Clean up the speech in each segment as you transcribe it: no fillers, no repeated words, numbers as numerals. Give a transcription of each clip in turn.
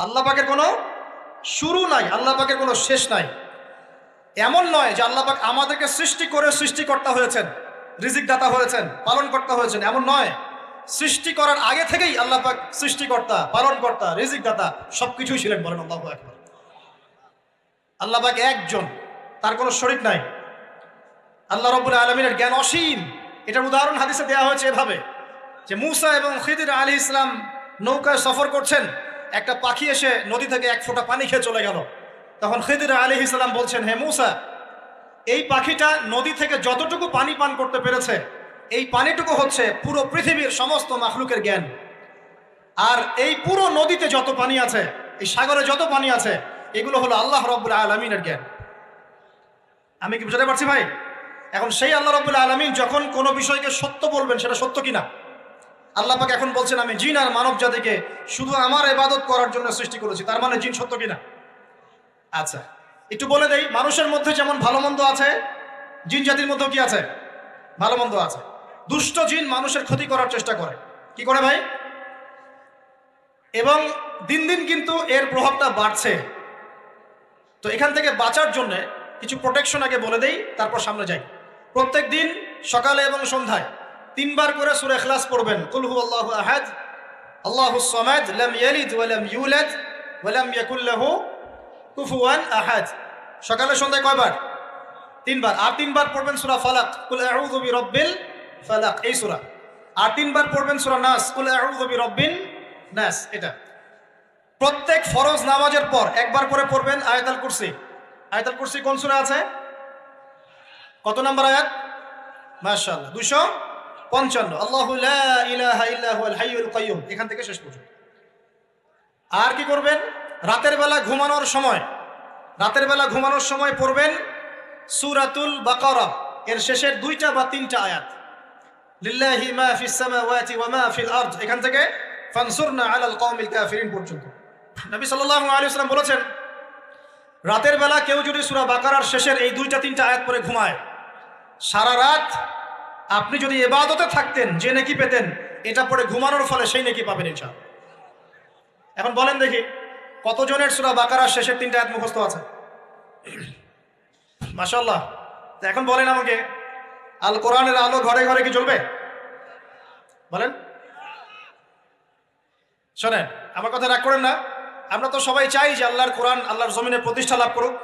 আল্লাহ পাকের কোনো শুরু নাই, আল্লাহ পাকের কোনো শেষ নাই। এমন নয় যে আল্লাহ পাক আমাদেরকে সৃষ্টি করে সৃষ্টিকর্তা হয়েছেন, রিজিক দাতা হয়েছেন, পালনকর্তা হয়েছেন, এমন নয়। সৃষ্টি করার আগে থেকেই আল্লাহ পাক সৃষ্টিকর্তা, পালনকর্তা, রিজিক দাতা সবকিছুই ছিলেন। বলেন আল্লাহু আকবার। আল্লাহ পাক একজন, তার কোনো শরীক নাই। আল্লাহ রাব্বুল আলামিনের জ্ঞান অসীম। এটার উদাহরণ হাদিসে দেওয়া হয়েছে এভাবে যে মুসা এবং খিদির আলাইহিস সালাম নৌকায় সফর করছেন, একটা পাখি এসে নদী থেকে এক ফোঁটা পানি খেয়ে চলে গেল। তখন খিদির আলাইহিস সালাম বলছেন, হে মুসা, এই পাখিটা নদী থেকে যতটুকু পানি পান করতে পেরেছে, এই পানিটুকু হচ্ছে পুরো পৃথিবীর সমস্ত মাখলুকের জ্ঞান। আর এই পুরো নদীতে যত পানি আছে, এই সাগরে যত পানি আছে, এগুলো হলো আল্লাহ রাব্বুল আলামিনের জ্ঞান। আমি কি বুঝাতে পারছি ভাই? এখন সেই আল্লাহ রাব্বুল আলামিন যখন কোনো বিষয়কে সত্য বলবেন, সেটা সত্য কিনা আল্লাহ পাক এখন বলছেন, আমি জিন আর মানব জাতিকে শুধু আমার ইবাদত করার জন্য সৃষ্টি করেছি। তার মানে জিন সত্য কিনা? আচ্ছা, একটু বলে দেই, মানুষের মধ্যে যেমন ভালো মন্দ আছে, জিন জাতির মধ্যেও কি আছে? ভালো মন্দ আছে। দুষ্ট জিন মানুষের ক্ষতি করার চেষ্টা করে। কি করে ভাই? এবং দিন দিন কিন্তু এর প্রভাবটা বাড়ছে। তো এখান থেকে বাঁচার জন্য কিছু প্রোটেকশন আগে বলে দেই, তারপর সামনে যাই। প্রত্যেক দিন সকালে এবং সন্ধ্যায় 3 বার করে সূরা ইখলাস পড়বেন। কুল হুয়াল্লাহু আহাদ, আল্লাহুস সামাদ, লাম ইয়ালিদ ওয়া লাম ইউলাদ ওয়া লাম ইয়াকুল লাহু কুফুয়ান আহাদ। সকালে সন্ধ্যায় কয়বার? 3 বার। আর 3 বার পড়বেন সূরা ফালাক, কুল আউযু বিরাব্বিল ফালাক, এই সূরা। আর 3 বার পড়বেন সূরা নাস, কুল আউযু বিরাব্বিন নাস। এটা প্রত্যেক ফরজ নামাজের পর একবার করে পড়বেন আয়াতুল কুরসি। আয়াতুল কুরসি কোন সূরা আছে? কত নম্বর আয়াত? মাশাআল্লাহ, 255। আল্লাহু লা ইলাহা ইল্লা হুয়াল হাইয়ুল কাইয়্যুম, এখান থেকে শেষ পর্যন্ত। আর কি করবেন? রাতের বেলা ঘুমানোর সময় পড়বেন সূরাতুল বাকারা, এর শেষের 2টা বা 3টা আয়াত। লিল্লাহি মা ফিস সামাওয়াতি ওয়া মা ফিল আরদ, এখান থেকে ফানসুরনা আলাল কওমিল কাফিরিন পর্যন্ত। নবী সাল্লাল্লাহু আলাইহি ওয়াসাল্লাম বলেছেন, রাতের বেলা কেউ যদি সূরা বাকারার শেষের এই 2টা 3টা আয়াত পড়ে ঘুমায়, সারা রাত আপনি যদি ইবাদতে থাকতেন যে নেকি পেতেন, এটা পড়ে ঘুমানোর ফলে সেই নেকি পাবেন ইনশাআল্লাহ। এখন বলেন দেখি, কতজনের সূরা বাকারার শেষের 3টা আয়াত মুখস্থ আছে? মাশাআল্লাহ। তো এখন বলেন আমাকে, আল কোরআনের আলো ঘরে ঘরে কি জ্বলবে? বলেন। শোনেন, আমার কথা রাগ করেন না। আমরা তো সবাই চাই যে আল্লাহর কোরআন আল্লাহর জমিনে প্রতিষ্ঠা লাভ করুক,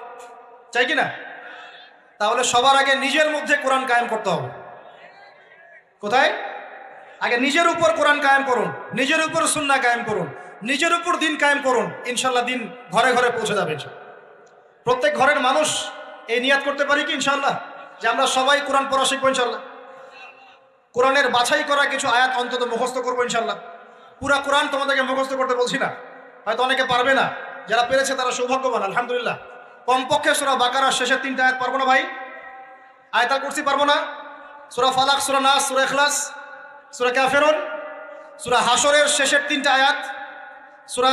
চাই কি না? তাহলে সবার আগে নিজের মধ্যে কোরআন কায়েম করতে হবে। কোথায়? আগে নিজের উপর কোরআন কায়েম করুন, নিজের উপর সুন্নাহ কায়েম করুন, নিজের উপর দিন কায়েম করুন। ইনশাআল্লাহ দিন ঘরে ঘরে পৌঁছে যাবে। প্রত্যেক ঘরের মানুষ এই নিয়াত করতে পারি কি ইনশাআল্লাহ যে আমরা সবাই কোরআন পড়া শিখবো ইনশাআল্লাহ। কোরআনের বাছাই করা কিছু আয়াত অন্তত মুখস্থ করবো ইনশাআল্লাহ। পুরা কোরআন তোমাদেরকে মুখস্থ করতে বলছি না, হয়তো অনেকে পারবে না, যারা পেরেছে তারা সৌভাগ্যবান, আলহামদুলিল্লাহ। কমপক্ষে সূরা বাকারার শেষের 3টা আয়াত পারবো না ভাই? আয়াতুল কুরসি পারবো না? সূরা ফালাক, সূরা নাস, সূরা ইখলাস, সূরা কাফিরুন, সূরা হাশরের শেষের 3টা আয়াত, সূরা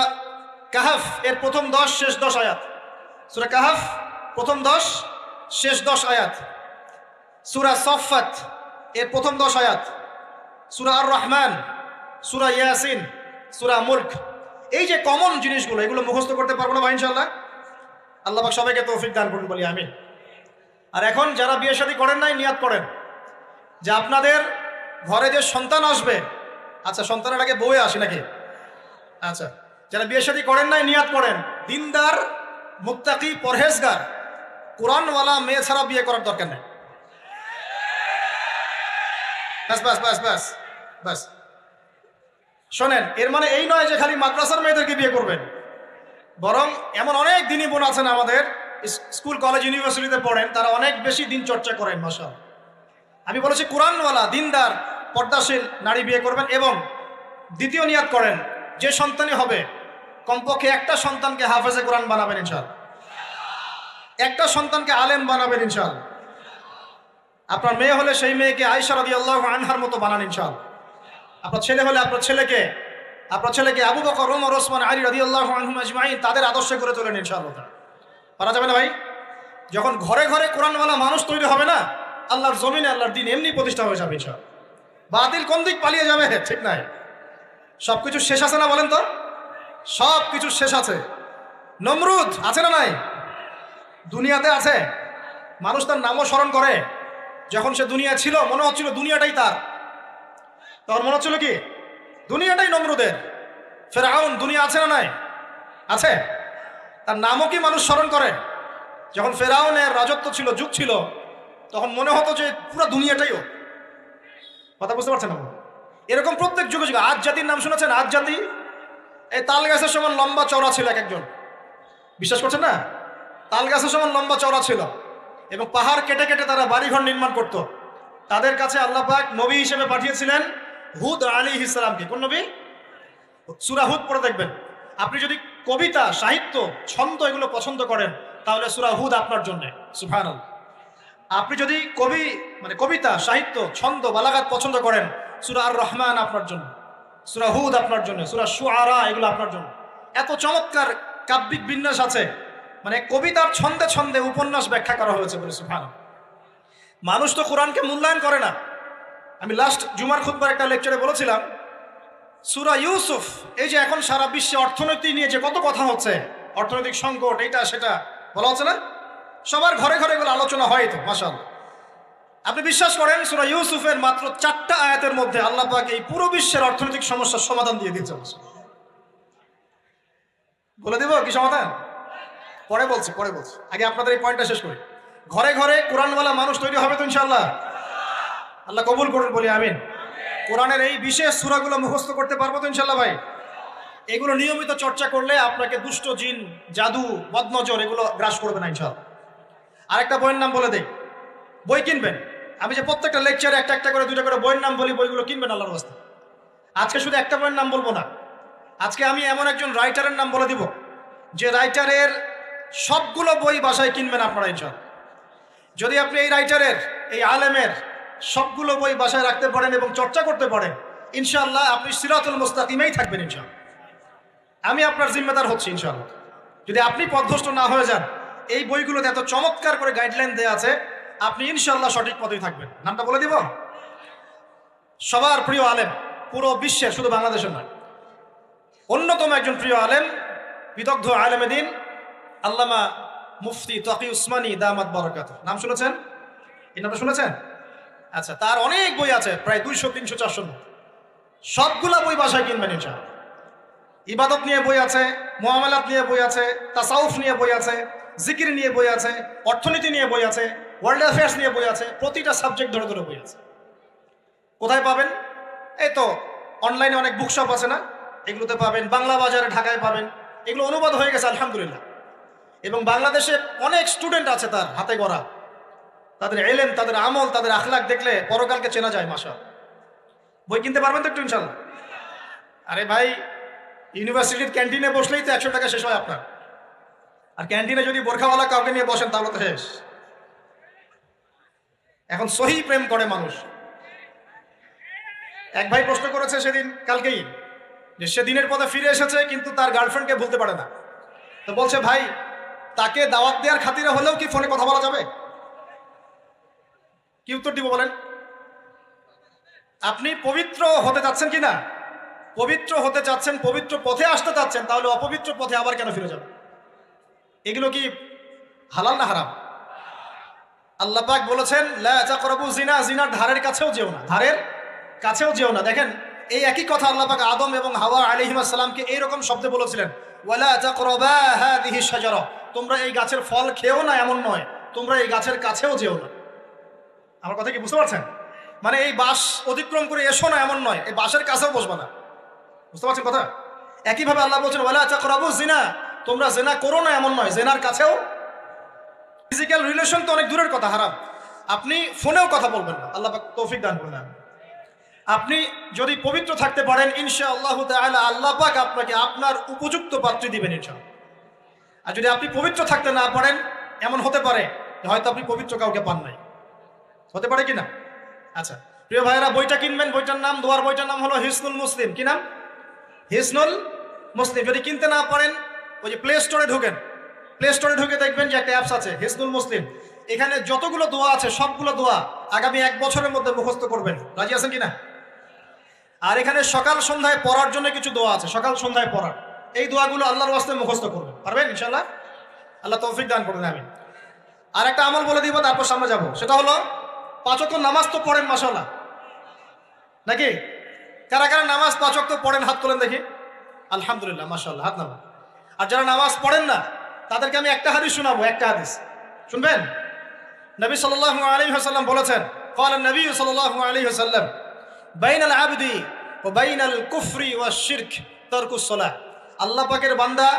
কাহাফ এর প্রথম 10 শেষ 10 আয়াত, সূরা কাহাফ প্রথম 10 শেষ 10 আয়াত, সূরা সফফাত এর প্রথম 10 আয়াত, সূরা আর রহমান, সূরা ইয়াসিন, সূরা মুলক। এই যে কমন জিনিসগুলো, এগুলো মুখস্থ করতে পারবো না ভাই ইনশাআল্লাহ? আল্লাহ পাক সবাইকে তৌফিক দান করুন, বলি আমিন। আর এখন যারা বিয়ে শাদী করেন নাই, নিয়াত করেন যে আপনাদের ঘরে যে সন্তান আসবে, আচ্ছা সন্তানের আগে বউয়ে আসে নাকি? আচ্ছা, যারা বিয়ে শাদী করেন নাই নিয়াত করেন, দিনদার, মুত্তাকি, পরহেজগার, কোরআনওয়ালা মেয়ে ছাড়া বিয়ে করার দরকার নেই। বাস বাস বাস বাস বাস। শোনেন, এর মানে এই নয় যে খালি মাদ্রাসার মেয়েদেরকে বিয়ে করবেন, বরং এমন অনেক দিনই বোন আছেন আমাদের স্কুল কলেজ ইউনিভার্সিটিতে পড়েন, তারা অনেক বেশি দিন চর্চা করেন। মাশাআল্লাহ। আমি বলেছি কোরআনওয়ালা দিনদার পর্দাশীল নারী বিয়ে করবেন। এবং দ্বিতীয় নিয়াত করেন, যে সন্তানই হবে কমপক্ষে একটা সন্তানকে হাফেজে কোরআন বানাবেন ইনশাআল্লাহ, একটা সন্তানকে আলেম বানাবেন ইনশাআল্লাহ। আপনার মেয়ে হলে সেই মেয়েকে আয়েশা রাদিয়াল্লাহু আনহার মতো বানান ইনশাআল্লাহ। আপনার ছেলে হলে আপনার ছেলেকে আবু বকর, ওমর, ওসমান, আলী রাদিয়াল্লাহু আনহুম আজমাইন তাদের আদর্শে করে তোলেন ইনশাআল্লাহ। পারা যাবে না ভাই? যখন ঘরে ঘরে কোরআনওয়ালা মানুষ তৈরি হবে না, আল্লাহর জমিনে আল্লাহর দিন এমনি প্রতিষ্ঠা হয়ে যাবে ইনশাআল্লাহ। বাতিল কোন দিক পালিয়ে যাবে? ঠিক নাই। সবকিছু শেষ আছে না বলেন তো? সব কিছু শেষ আছে। নমরুদ আছে না নাই? দুনিয়াতে আছে। মানুষ তার নামও স্মরণ করে। যখন সে দুনিয়া ছিল মনে হচ্ছিল দুনিয়াটাই তার, তখন মনে হচ্ছিল কি দুনিয়াটাই নমরুদের। ফেরাউন দুনিয়া আছে না নাই? আছে। তার নামও কি মানুষ স্মরণ করে? যখন ফেরাউনের রাজত্ব ছিল, যুগ ছিল, তখন মনে হতো যে পুরো দুনিয়াটাইও। কথা বুঝতে পারছেন না? এরকম প্রত্যেক যুগে যুগে। আজ জাতির নাম শুনেছেন? আজ জাতি এই তাল গাছের সমান লম্বা চওড়া ছিল এক একজন। বিশ্বাস করছেন না? তাল গাছের সমান লম্বা চওড়া ছিল এবং পাহাড় কেটে কেটে তারা বাড়িঘর নির্মাণ করত। তাদের কাছে আল্লাহ পাক নবী হিসেবে পাঠিয়েছিলেন হুদ আলাইহিস সালামকে। কোন নবী? সূরা হুদ পড়ে দেখবেন। আপনি যদি কবিতা, সাহিত্য, ছন্দ এগুলো পছন্দ করেন তাহলে সূরা হুদ আপনার জন্য। সুবহানাল্লাহ। আপনি যদি কবিতা, সাহিত্য, ছন্দ, বালাগাত পছন্দ করেন, সূরা আর রহমান আপনার জন্য, সূরা হুদ আপনার জন্য, সূরা শুআরা এগুলো আপনার জন্য। এত চমৎকার কাব্যিক বিন্যাস আছে, মানে কবিতার ছন্দে ছন্দে উপন্যাস ব্যাখ্যা করা হয়েছে বলে। সুবহানাল্লাহ। মানুষ তো কোরআনকে মূল্যায়ন করে না। আমি লাস্ট জুমার খুতবার একটা লেকচারে বলেছিলাম, সূরা ইউসুফ, এই যে এখন সারা বিশ্বে অর্থনীতি নিয়ে যে কত কথা হচ্ছে, অর্থনৈতিক সংকট, এইটা সেটা বলা হচ্ছে না, সবার ঘরে ঘরে এগুলো আলোচনা হয় তো, মাশাআল্লাহ। আপনি বিশ্বাস করেন সূরা ইউসুফের মাত্র 4টা আয়াতের মধ্যে আল্লাহ পাক এই পুরো বিশ্বের অর্থনৈতিক সমস্যার সমাধান দিয়ে দিয়েছেন। বলে দিব কি সমাধান? পরে বলছি। আগে আপনাদের এই পয়েন্টটা শেষ করি। ঘরে ঘরে কোরআনওয়ালা মানুষ তৈরি হবে তো ইনশাআল্লাহ। আল্লাহ কবুল করুন, বলি আমিন। কোরআনের এই বিশেষ সূরাগুলো মুখস্থ করতে পারবো তো ইনশাআল্লাহ ভাই? এগুলো নিয়মিত চর্চা করলে আপনাকে দুষ্ট জিন, জাদু, বদনজর এগুলো গ্রাস করবে না ইনশাআল্লাহ। আরেকটা বইয়ের নাম বলে দেই, বই কিনবেন। আমি যে প্রত্যেকটা লেকচারে একটা একটা করে 2টা করে বইয়ের নাম বলি, বইগুলো কিনবেন আল্লাহর রাস্তায়। আজকে শুধু একটা বইয়ের নাম বলবো না, আজকে আমি এমন একজন রাইটারের নাম বলে দিব যে রাইটারের সবগুলো বই বাসায় কিনবেন আপনারা ইনশাআল্লাহ। যদি আপনি এই রাইটারের, এই আলেমের সবগুলো বই বাসায় রাখতে পারেন এবং চর্চা করতে পারেন, ইনশাআল্লাহ আপনি সিরাতুল মুস্তাকিমেই থাকবেন ইনশাআল্লাহ। আমি আপনার জিম্মেদার হচ্ছি ইনশাআল্লাহ। যদি আপনি পথভ্রষ্ট না হয়ে যান, এই বইগুলোতে এত চমৎকার করে গাইডলাইন দেওয়া আছে, আপনি ইনশাআল্লাহ সঠিক পথেই থাকবেন। নামটা বলে দিব। সবার প্রিয় আলেম, পুরো বিশ্বের, শুধু বাংলাদেশের নয়, অন্যতম একজন প্রিয় আলেম, বিদগ্ধ আলেমে দ্বীন আল্লামা মুফতি তকি উসমানী দামাত বারাকাতুহু। নাম শুনেছেন? এই নামটা শুনেছেন? আচ্ছা, তার অনেক বই আছে, প্রায় 200, 300, 400। সবগুলা বই বাসায় কিনবেন ইনশাআল্লাহ। ইবাদত নিয়ে বই আছে, মুআমালাত নিয়ে বই আছে, তাসাউফ নিয়ে বই আছে, জিকির নিয়ে বই আছে, অর্থনীতি নিয়ে বই আছে, ওয়ার্ল্ড অ্যাফেয়ার্স নিয়ে বই আছে, প্রতিটা সাবজেক্ট ধরে ধরে বই আছে। কোথায় পাবেন? এই তো অনলাইনে অনেক বুকশপ আছে না, এগুলোতে পাবেন। বাংলা বাজারে ঢাকায় পাবেন। এগুলো অনুবাদ হয়ে গেছে আলহামদুলিল্লাহ। এবং বাংলাদেশে অনেক স্টুডেন্ট আছে তার হাতে গড়া। তাদের ইলম, তাদের আমল, তাদের আখলাক দেখলে পরকালকে চেনা যায়। মাশাআল্লাহ। বই কিনতে পারবেন তো একটু ইনশাআল্লাহ? আরে ভাই, ইউনিভার্সিটির ক্যান্টিনে বসলেই তো 100 টাকা শেষ হয় আপনার। আর ক্যান্টিনে যদি বোরখাওয়ালা কাউকে নিয়ে বসেন তাহলে তো শেষ। এখন সহি প্রেম করে মানুষ। এক ভাই প্রশ্ন করেছে সেদিন, কালকেই, যে সে দিনের পথে ফিরে এসেছে কিন্তু তার গার্লফ্রেন্ডকে ভুলতে পারে না। তো বলছে, ভাই তাকে দাওয়াত দেওয়ার খাতিরে হলেও কি ফোনে কথা বলা যাবে? কি উত্তর দিব বলেন? আপনি পবিত্র হতে চাচ্ছেন কি না? পবিত্র হতে চাচ্ছেন, পবিত্র পথে আসতে চাচ্ছেন, তাহলে অপবিত্র পথে আবার কেন ফিরে যাবেন? এগুলো কি হালাল না হারাম? আল্লাহ পাক বলেছেন, লা তাকরাবু জিনা, জিনার ধারের কাছেও যেও না, ধারের কাছেও যেও না। দেখেন, এই একই কথা আল্লাহ পাক আদম এবং হাওয়া আলাইহিস সালামকে এইরকম শব্দে বলেছিলেন, ওয়ালা তাকরাবা হাযিহি শাজারা, তোমরা এই গাছের ফল খেও না এমন নয়, তোমরা এই গাছের কাছেও যেও না। আমার কথা কি বুঝতে পারছেন? মানে এই বাস অতিক্রম করে এসো না এমন নয়, এই বাসের কাছেও বসবা না। বুঝতে পারছেন কথা? একইভাবে আল্লাহ বলছেন, ওয়ালা তাকরাবু জিনা, তোমরা জিনা করো না এমন নয়, জিনার কাছেও। ফিজিক্যাল রিলেশন তো অনেক দূরের কথা, হারাম। আপনি ফোনেও কথা বলবেন না, আল্লাহ পাক তৌফিক দান করুন। আপনি যদি পবিত্র থাকতে পারেন ইনশাআল্লাহ তাআলা, আল্লাহ পাক আপনাকে আপনার উপযুক্ত পাত্রী দিবেন ইনশাআল্লাহ। আর যদি আপনি পবিত্র থাকতে না পারেন, এমন হতে পারে হয়তো আপনি পবিত্র কাউকে পান নাই। হতে পারে কিনা? আচ্ছা প্রিয় ভাইয়েরা, বইটা কিনবেন। বইটার নাম, দোয়ার বইটার নাম হলো হিসনুল মুসলিম। কি নাম? হিসনুল মুসলিম। যদি কিনতে না পারেন, ওই যে প্লে স্টোরে ঢোকেন, প্লে স্টোরে ঢুকে দেখবেন যে একটা অ্যাপস আছে হিসনুল মুসলিম। এখানে যতগুলো দোয়া আছে সবগুলো দোয়া আগামী 1 বছরের মধ্যে মুখস্থ করবেন। রাজি আছেন কিনা? আর এখানে সকাল সন্ধ্যায় পড়ার জন্য কিছু দোয়া আছে, সকাল সন্ধ্যায় পড়ার। এই দোয়াগুলো আল্লাহর ওয়াস্তে মুখস্থ করবেন, পারবেন ইনশাআল্লাহ? আল্লাহ তৌফিক দান করবেন, আমিন। আর একটা আমল বলে দিব, তারপর সামনে যাব। সেটা হলো 5 ওয়াক্ত নামাজ তো পড়েন মাশাআল্লাহ, নাকি? কারা কারা নামাজ 5 ওয়াক্ত পড়েন হাত তোলেন দেখি। আলহামদুলিল্লাহ, মাশাআল্লাহ, হাত নামান। আর যারা নামাজ পড়েন না তাদেরকে আমি একটা হাদিস শোনাবো, একটা হাদিস শুনবেন। নবী সাল্লাল্লাহু আলাইহি ওয়াসাল্লাম বলেছেন, ক্বালা নবী সাল্লাল্লাহু আলাইহি ওয়াসাল্লাম, বাইনাল আবদি ওয়া বাইনাল কুফরি ওয়াশ শিরক তারকুস সালাহ। আল্লাহ পাকের বান্দা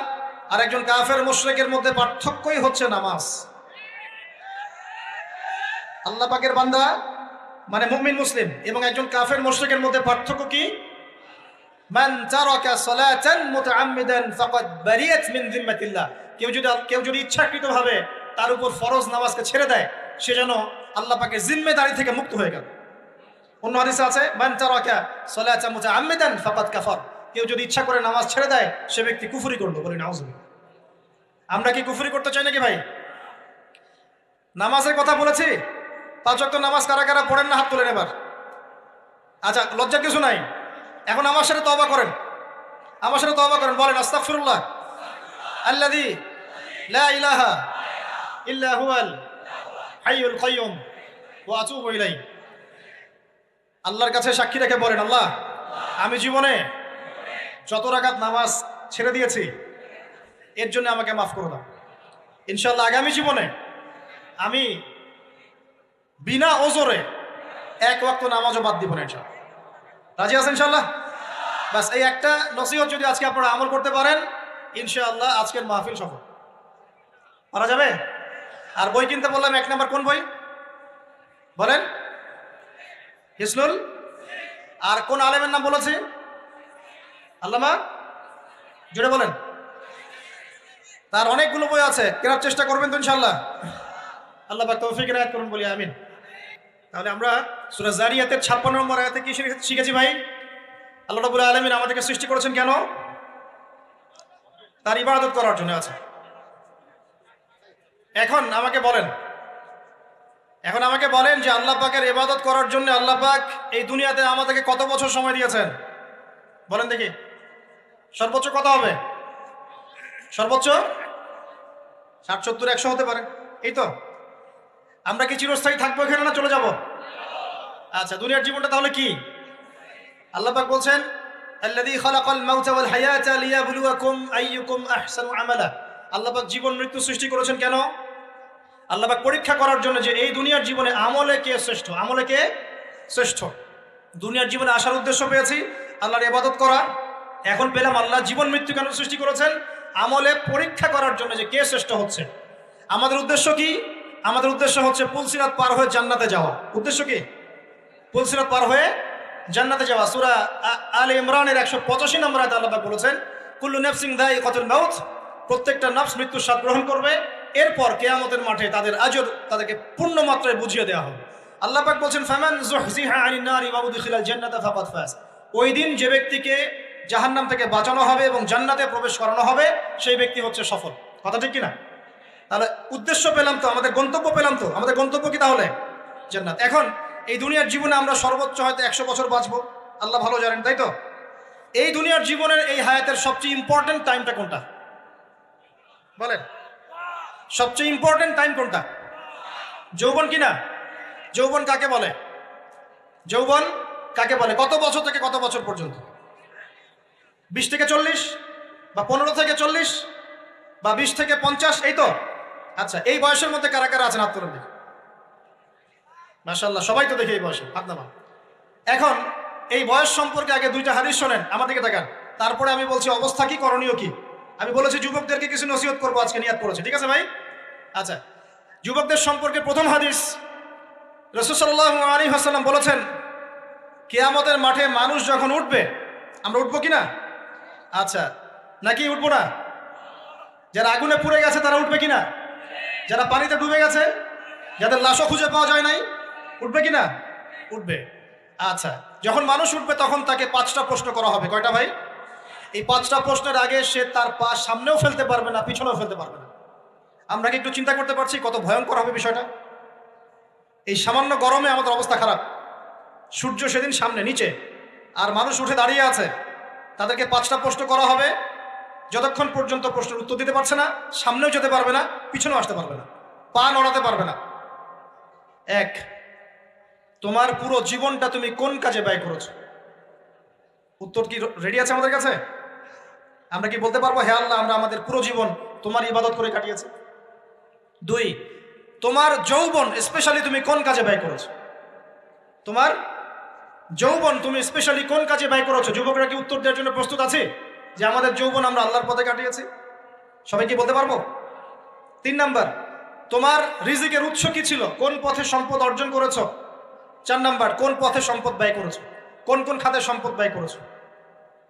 আর একজন কাফের মুশরিকের মধ্যে পার্থক্যই হচ্ছে নামাজ। আল্লাহ পাকের বান্দা মানে মুমিন মুসলিম এবং একজন কাফের মুশরিকের মধ্যে পার্থক্য কি? মান তারাকা সালাতান মুতাআম্মিদান ফাকাদ বারিয়াত মিন যিম্মাতিল্লাহ। কেউ যদি ইচ্ছাকৃতভাবে তার উপর ফরজ নামাজকে ছেড়ে দেয়, সে যেন আল্লাহ পাকের জিম্মেদারি থেকে মুক্ত হয়ে গেল। অন্য হাদিসে আছে, মান তারাকা সালাতান মুতাআম্মিদান ফাকাদ কাফার। কেউ যদি ইচ্ছা করে নামাজ ছেড়ে দেয়, সে ব্যক্তি কুফরি করলো। বলি নাউজুবিল্লাহ। আমরা কি কুফরি করতে চাই নাকি ভাই? নামাজের কথা বলেছি, 5 ওয়াক্ত নামাজ কারা কারা পড়েন না হাত তোলেন এবার। আচ্ছা, লজ্জার কিছু নাই। এখন আমার সাথে তওবা করেন, আমার সাথে তওবা করেন, বলেন আস্তাগফিরুল্লাহ আল্লাযী লা ইলাহা ইল্লা হুয়াল হাইয়ুল কাইয়্যুম ওয়া আতুবু ইলাইহি। আল্লাহর কাছে সাক্ষী রেখে বলেন, আল্লাহ, আমি জীবনে যত রাকাত নামাজ ছেড়ে দিয়েছি এর জন্য আমাকে মাফ করে দাও। ইনশাআল্লাহ আগামী জীবনে আমি বিনা ওজরে 1 ওয়াক্ত নামাজও বাদ দিব না ইনশাআল্লাহ। রাজি আছেন ইনশাআল্লাহ? বাস এই একটা নসিহত যদি আজকে আপনারা আমল করতে পারেন, ইনশাআল্লাহ আজকের মাহফিল সফল। পারা যাবে? আর বই কিনতে বললাম, 1 নাম্বার কোন বই বলেন? হিসনুল। আর কোন আলেমের নাম বলেছে? আল্লামা, জোরে বলেন। তার অনেকগুলো বই আছে, কেনার চেষ্টা করবেন তো ইনশাআল্লাহ। আল্লাহ পাক তৌফিক এনায়েত করুন, বলি আমিন। তাহলে আমরা সূরা জারিয়াতের 56 নম্বর আয়াতে কি শিখেছি ভাই? আল্লাহ রাব্বুল আলামিন আমাদেরকে সৃষ্টি করেছেন কেন? তার ইবাদত করার জন্য। আছে। এখন আমাকে বলেন যে আল্লাহ পাকের ইবাদত করার জন্য আল্লাহ পাক এই দুনিয়াতে আমাদেরকে কত বছর সময় দিয়েছেন? বলেন দেখি। সর্বোচ্চ কত হবে? সর্বোচ্চ 60, 70, 100 হতে পারে। এই তো। আমরা কি চিরস্থায়ী থাকবো এখানে না চলে যাব? আচ্ছা, দুনিয়ার জীবনটা তাহলে কি? আল্লাহ পাক বলছেন, আল্লাযী খালাকাল মাউতা ওয়াল হায়াতা লিয়াবলুয়াকুম আইয়ুকুম আহসানু আমালা। আল্লাহ পাক জীবন মৃত্যু সৃষ্টি করেছেন কেন? আল্লাহ পাক পরীক্ষা করার জন্য যে এই দুনিয়ার জীবনে আমলে কে শ্রেষ্ঠ, আমলে কে শ্রেষ্ঠ। দুনিয়ার জীবনে আসার উদ্দেশ্য পেয়েছি আল্লাহর ইবাদত করা, এখন পেলাম আল্লাহ জীবন মৃত্যু কেন সৃষ্টি করেছেন? আমলে পরীক্ষা করার জন্য যে কে শ্রেষ্ঠ হচ্ছে। আমাদের উদ্দেশ্য কি? আমাদের উদ্দেশ্য হচ্ছে পুলসিরাত পার হয়ে জান্নাতে যাওয়া। উদ্দেশ্য কি? পুলসিরাত পার হয়ে জান্নাতে যাওয়া। সূরা আলে ইমরানের 185 নম্বর আয়াতে আল্লাহ পাক বলেছেন, কুল্লু নাফসিন যায়িকাতুল মাউত। প্রত্যেকটা নফস মৃত্যুর স্বাদ গ্রহণ করবে, এরপর কিয়ামতের মাঠে তাদের আজর তাদেরকে পূর্ণ মাত্রায় বুঝিয়ে দেওয়া হবে। আল্লাহ পাক বলেন, ফামান যুহজিহা আনিন নারি ওয়া উদখিলাল জান্নাতা ফাকাদ ফাজ। ওই দিন যে ব্যক্তিকে জাহান্নাম থেকে বাঁচানো হবে এবং জান্নাতে প্রবেশ করানো হবে, সেই ব্যক্তি হচ্ছে সফল। কথা ঠিক কিনা? তাহলে উদ্দেশ্য পেলাম তো, আমাদের গন্তব্য পেলাম তো। আমাদের গন্তব্য কি তাহলে? জান্নাত। এখন এই দুনিয়ার জীবনে আমরা সর্বোচ্চ হয়তো 100 বছর বাঁচবো, আল্লাহ ভালো জানেন, তাই তো? এই দুনিয়ার জীবনের এই হায়াতের সবচেয়ে ইম্পর্টেন্ট টাইমটা কোনটা বলেন? সবচেয়ে ইম্পর্টেন্ট টাইম কোনটা? যৌবন কিনা? যৌবন কাকে বলে? যৌবন কাকে বলে? কত বছর থেকে কত বছর পর্যন্ত? 20 থেকে 40 বা 15 থেকে 40 বা 20 থেকে 50, এই তো। আচ্ছা, এই বয়সের মধ্যে কারা কারা আছেন হাত তুলে দেখি। মাশাআল্লাহ, সবাই তো দেখি এই বয়সে, হাত নামান। এখন এই বয়স সম্পর্কে আগে 2টা হাদিস শোনেন, আমার দিকে তাকান, তারপরে আমি বলছি অবস্থা কি, করণীয় কি। আমি বলেছি যুবকদেরকে কিছু নসিহত করবো আজকে, নিয়াত করেছি, ঠিক আছে ভাই? আচ্ছা, যুবকদের সম্পর্কে প্রথম হাদিস, রাসূল সাল্লাল্লাহু আলাইহি ওয়াসাল্লাম বলেছেন, কিয়ামতের মাঠে মানুষ যখন উঠবে, আমরা উঠবো কিনা? আচ্ছা, নাকি উঠবো না? যারা আগুনে পুড়ে গেছে তারা উঠবে কিনা? যারা পানিতে ডুবে গেছে, যাদের লাশও খুঁজে পাওয়া যায় নাই, উঠবে কিনা? উঠবে। আচ্ছা, যখন মানুষ উঠবে তখন তাকে 5টা প্রশ্ন করা হবে। কয়টা ভাই? এই 5টা প্রশ্নের আগে সে তার পা সামনেও ফেলতে পারবে না, পিছনেও ফেলতে পারবে না। আমরা কি একটু চিন্তা করতে পারছি কত ভয়ঙ্কর হবে বিষয়টা? এই সামান্য গরমে আমাদের অবস্থা খারাপ, সূর্য সেদিন সামনে নিচে, আর মানুষ উঠে দাঁড়িয়ে আছে, তাদেরকে 5টা প্রশ্ন করা হবে। যতক্ষণ পর্যন্ত প্রশ্নের উত্তর দিতে পারছে না, সামনেও যেতে পারবে না, পিছনেও আসতে পারবে না, পা নড়াতে পারবে না। এক, তোমার পুরো জীবনটা তুমি কোন কাজে ব্যয় করেছো? উত্তর কি রেডি আছে আমাদের কাছে? আমরা কি বলতে পারবো, হে আল্লাহ, আমরা আমাদের পুরো জীবন তোমার ইবাদত করে কাটিয়েছি? দুই, তোমার যৌবন স্পেশালি তুমি কোন কাজে ব্যয় করেছো? তোমার যৌবন তুমি স্পেশালি কোন কাজে ব্যয় করেছো? যুবকরা কি উত্তর দেওয়ার জন্য প্রস্তুত আছে যে আমাদের যৌবন আমরা আল্লাহর পথে কাটিয়েছি? সবাই কি বলতে পারবো? তিন নাম্বার, তোমার রিজিকের উৎস কি ছিল? কোন পথে সম্পদ অর্জন করেছো? চার নাম্বার, কোন পথে সম্পদ ব্যয় করেছো? কোন কোন খাতে সম্পদ ব্যয় করেছো?